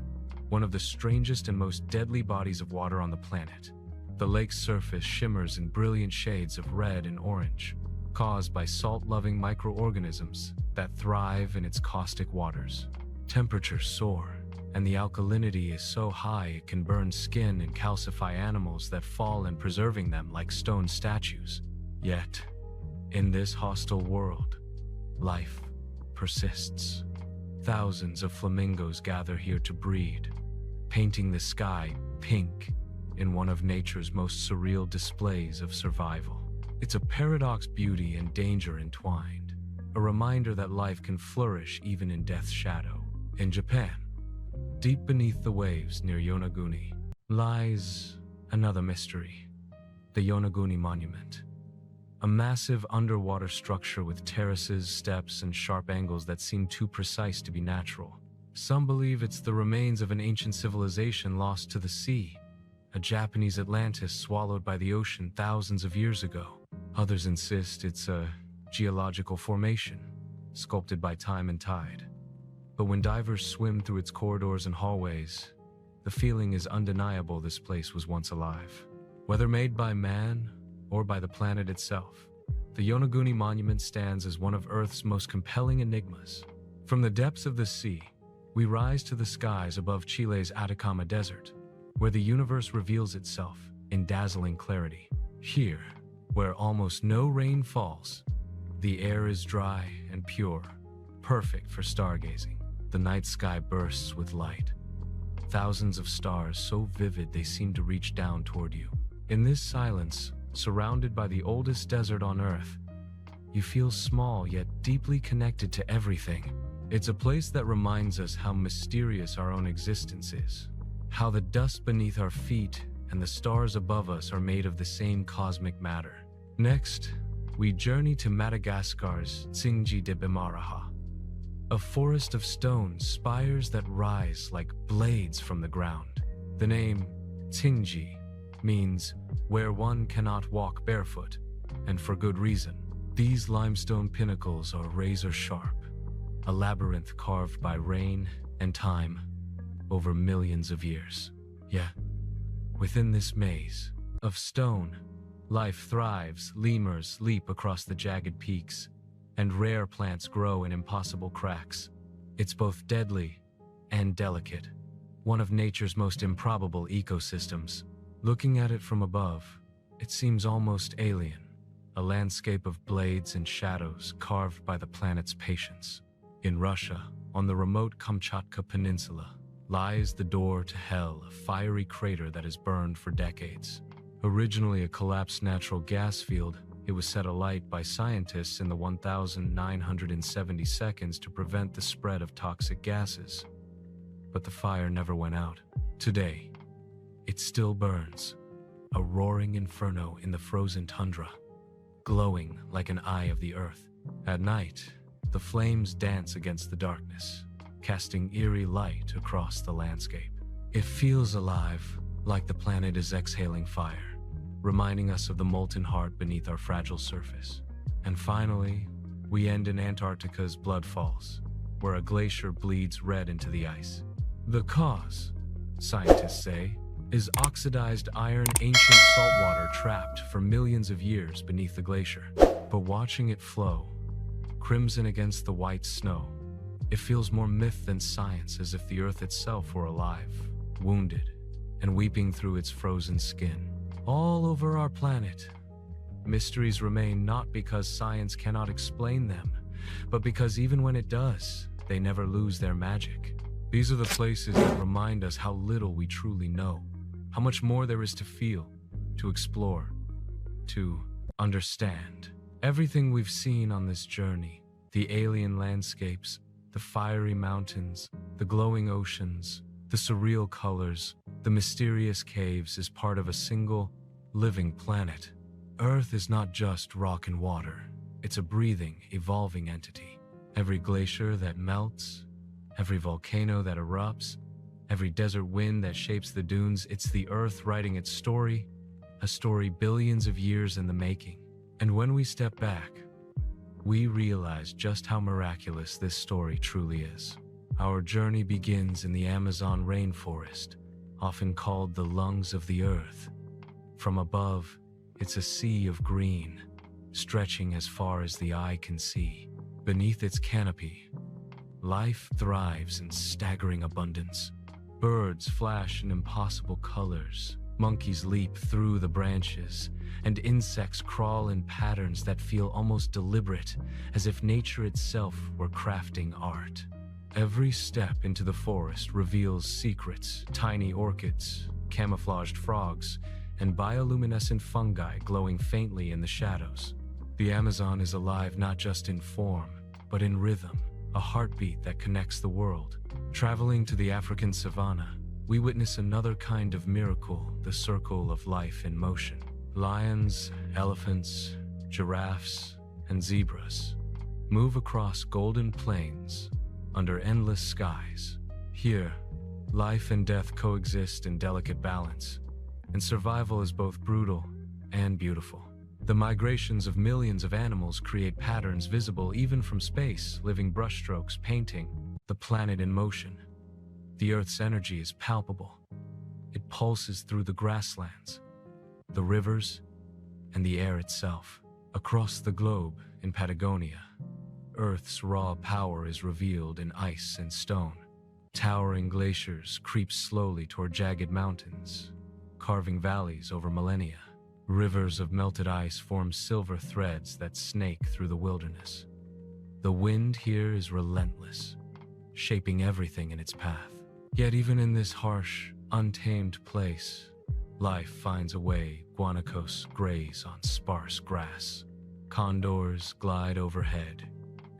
one of the strangest and most deadly bodies of water on the planet. The lake's surface shimmers in brilliant shades of red and orange, caused by salt-loving microorganisms that thrive in its caustic waters. Temperatures soar, and the alkalinity is so high it can burn skin and calcify animals that fall in, preserving them like stone statues. Yet, in this hostile world, life persists. Thousands of flamingos gather here to breed, painting the sky pink in one of nature's most surreal displays of survival. It's a paradox, beauty and danger entwined, a reminder that life can flourish even in death's shadow. In Japan, deep beneath the waves near Yonaguni, lies another mystery, the Yonaguni Monument. A massive underwater structure with terraces, steps, and sharp angles that seem too precise to be natural. Some believe it's the remains of an ancient civilization lost to the sea, a Japanese Atlantis swallowed by the ocean thousands of years ago. Others insist it's a geological formation, sculpted by time and tide. But when divers swim through its corridors and hallways, the feeling is undeniable this place was once alive. Whether made by man or by the planet itself, the Yonaguni Monument stands as one of Earth's most compelling enigmas. From the depths of the sea, we rise to the skies above Chile's Atacama Desert, where the universe reveals itself in dazzling clarity. Here, where almost no rain falls, the air is dry and pure, perfect for stargazing. The night sky bursts with light. Thousands of stars so vivid they seem to reach down toward you. In this silence, surrounded by the oldest desert on Earth, you feel small yet deeply connected to everything. It's a place that reminds us how mysterious our own existence is, how the dust beneath our feet and the stars above us are made of the same cosmic matter. Next, we journey to Madagascar's Tsingy de Bimaraha, a forest of stone spires that rise like blades from the ground. The name Tsingy means where one cannot walk barefoot, and for good reason. These limestone pinnacles are razor sharp, a labyrinth carved by rain and time over millions of years. Yet, within this maze of stone, life thrives. Lemurs leap across the jagged peaks, and rare plants grow in impossible cracks. It's both deadly and delicate, one of nature's most improbable ecosystems. Looking at it from above, it seems almost alien, a landscape of blades and shadows carved by the planet's patience. In Russia, on the remote Kamchatka Peninsula, lies the door to hell, a fiery crater that has burned for decades. Originally a collapsed natural gas field, it was set alight by scientists in the 1970 seconds to prevent the spread of toxic gases. But the fire never went out. Today, it still burns, a roaring inferno in the frozen tundra, glowing like an eye of the earth. At night, the flames dance against the darkness, casting eerie light across the landscape. It feels alive, like the planet is exhaling fire, reminding us of the molten heart beneath our fragile surface. And finally, we end in Antarctica's Blood Falls, where a glacier bleeds red into the ice. The cause, scientists say, is oxidized iron, ancient saltwater trapped for millions of years beneath the glacier. But watching it flow, crimson against the white snow, it feels more myth than science, as if the Earth itself were alive, wounded, and weeping through its frozen skin. All over our planet, mysteries remain, not because science cannot explain them, but because even when it does, they never lose their magic. These are the places that remind us how little we truly know, how much more there is to feel, to explore, to understand. Everything we've seen on this journey, the alien landscapes, the fiery mountains, the glowing oceans, the surreal colors, the mysterious caves, is part of a single, living planet. Earth is not just rock and water. It's a breathing, evolving entity. Every glacier that melts, every volcano that erupts, Every desert wind that shapes the dunes, it's the earth writing its story, a story billions of years in the making. And when we step back, we realize just how miraculous this story truly is. Our journey begins in the Amazon rainforest, often called the lungs of the earth. From above, it's a sea of green, stretching as far as the eye can see. Beneath its canopy, life thrives in staggering abundance. Birds flash in impossible colors, monkeys leap through the branches, and insects crawl in patterns that feel almost deliberate, as if nature itself were crafting art. Every step into the forest reveals secrets: tiny orchids, camouflaged frogs, and bioluminescent fungi glowing faintly in the shadows. The Amazon is alive not just in form, but in rhythm, a heartbeat that connects the world. Traveling to the African savanna, we witness another kind of miracle, the circle of life in motion. Lions, elephants, giraffes, and zebras move across golden plains under endless skies. Here, life and death coexist in delicate balance, and survival is both brutal and beautiful. The migrations of millions of animals create patterns visible even from space, living brushstrokes painting the planet in motion. The Earth's energy is palpable. It pulses through the grasslands, the rivers, and the air itself. Across the globe, in Patagonia, Earth's raw power is revealed in ice and stone. Towering glaciers creep slowly toward jagged mountains, carving valleys over millennia. Rivers of melted ice form silver threads that snake through the wilderness. The wind here is relentless, shaping everything in its path. Yet even in this harsh, untamed place, life finds a way. Guanacos graze on sparse grass. Condors glide overhead,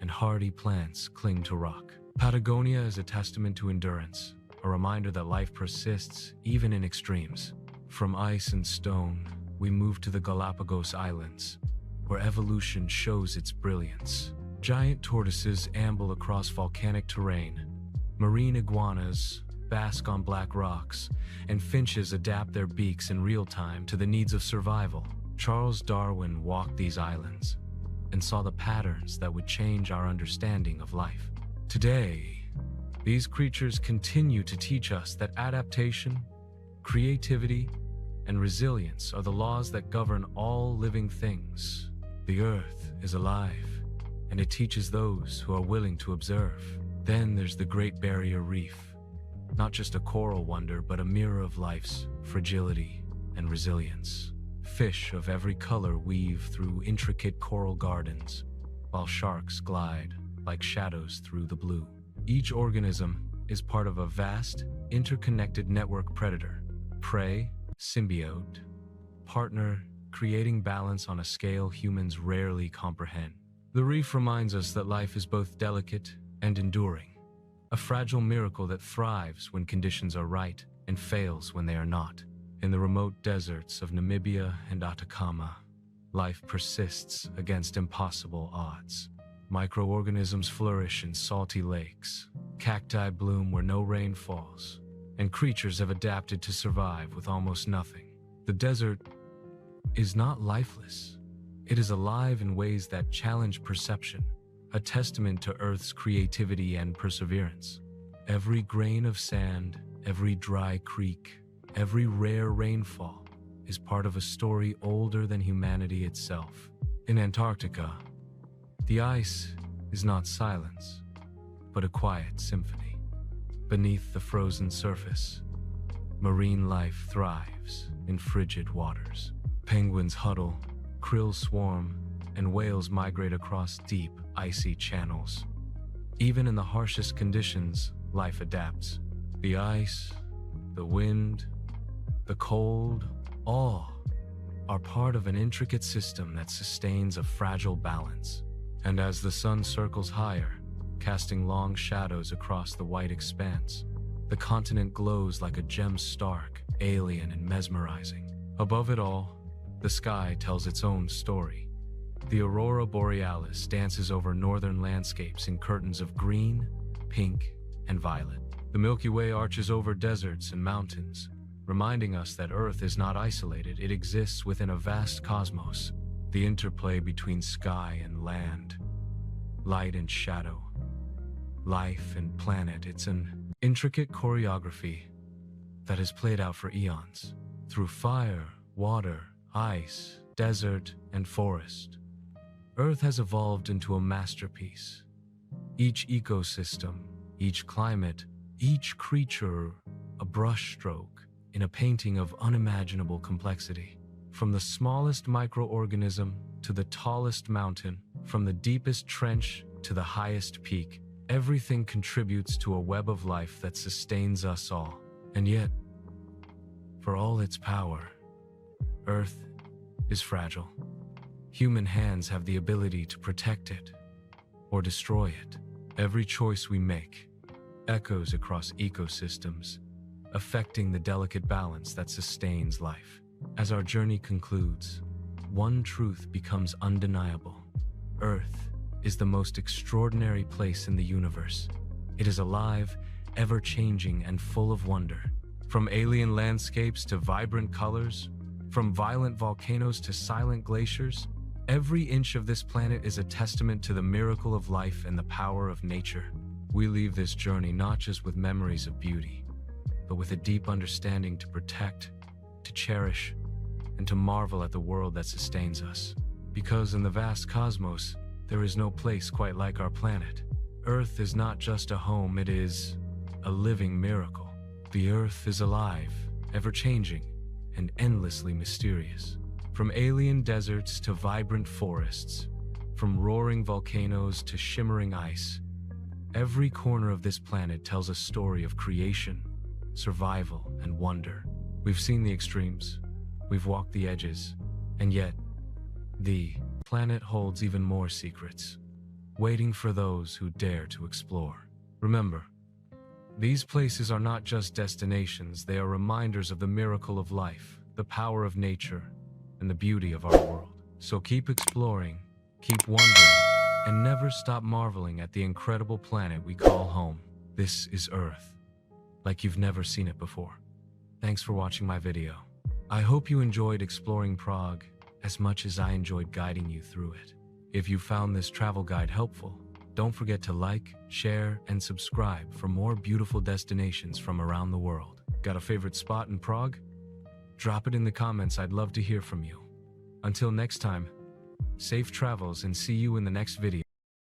and hardy plants cling to rock. Patagonia is a testament to endurance, a reminder that life persists even in extremes. From ice and stone, we move to the Galapagos Islands, where evolution shows its brilliance. Giant tortoises amble across volcanic terrain, marine iguanas bask on black rocks, and finches adapt their beaks in real time to the needs of survival. Charles Darwin walked these islands and saw the patterns that would change our understanding of life. Today, these creatures continue to teach us that adaptation, creativity, and resilience are the laws that govern all living things. The Earth is alive, and it teaches those who are willing to observe. Then there's the Great Barrier Reef, not just a coral wonder, but a mirror of life's fragility and resilience. Fish of every color weave through intricate coral gardens, while sharks glide like shadows through the blue. Each organism is part of a vast, interconnected network: predator, prey, symbiote, partner, creating balance on a scale humans rarely comprehend. The reef reminds us that life is both delicate and enduring, a fragile miracle that thrives when conditions are right and fails when they are not. In the remote deserts of Namibia and Atacama, life persists against impossible odds. Microorganisms flourish in salty lakes, cacti bloom where no rain falls, and creatures have adapted to survive with almost nothing. The desert is not lifeless. It is alive in ways that challenge perception, a testament to Earth's creativity and perseverance. Every grain of sand, every dry creek, every rare rainfall is part of a story older than humanity itself. In Antarctica, the ice is not silence, but a quiet symphony. Beneath the frozen surface, marine life thrives in frigid waters. Penguins huddle, krill swarm, and whales migrate across deep, icy channels. Even in the harshest conditions, life adapts. The ice, the wind, the cold, all are part of an intricate system that sustains a fragile balance. And as the sun circles higher, casting long shadows across the white expanse, the continent glows like a gem, stark, alien, and mesmerizing. Above it all, the sky tells its own story. The aurora borealis dances over northern landscapes in curtains of green, pink, and violet. The Milky Way arches over deserts and mountains, reminding us that Earth is not isolated, it exists within a vast cosmos. The interplay between sky and land, light and shadow, life and planet, it's an intricate choreography that has played out for eons. Through fire, water, ice, desert, and forest, Earth has evolved into a masterpiece. Each ecosystem, each climate, each creature, a brushstroke in a painting of unimaginable complexity. From the smallest microorganism to the tallest mountain, from the deepest trench to the highest peak, everything contributes to a web of life that sustains us all. And yet, for all its power, Earth is fragile. Human hands have the ability to protect it or destroy it. Every choice we make echoes across ecosystems, affecting the delicate balance that sustains life. As our journey concludes, one truth becomes undeniable. Earth is the most extraordinary place in the universe. It is alive, ever-changing, and full of wonder. From alien landscapes to vibrant colors, from violent volcanoes to silent glaciers, every inch of this planet is a testament to the miracle of life and the power of nature. We leave this journey not just with memories of beauty, but with a deep understanding to protect, to cherish, and to marvel at the world that sustains us. Because in the vast cosmos, there is no place quite like our planet. Earth is not just a home, it is a living miracle. The Earth is alive, ever-changing, and endlessly mysterious. From alien deserts to vibrant forests, from roaring volcanoes to shimmering ice, every corner of this planet tells a story of creation, survival, and wonder. We've seen the extremes, we've walked the edges, and yet, the planet holds even more secrets, waiting for those who dare to explore. Remember, these places are not just destinations, they are reminders of the miracle of life, the power of nature, and the beauty of our world. So keep exploring, keep wondering, and never stop marveling at the incredible planet we call home. This is Earth, like you've never seen it before. Thanks for watching my video. I hope you enjoyed exploring Prague as much as I enjoyed guiding you through it. If you found this travel guide helpful, don't forget to like, share, and subscribe for more beautiful destinations from around the world. Got a favorite spot in Prague? Drop it in the comments, I'd love to hear from you. Until next time, safe travels and see you in the next video.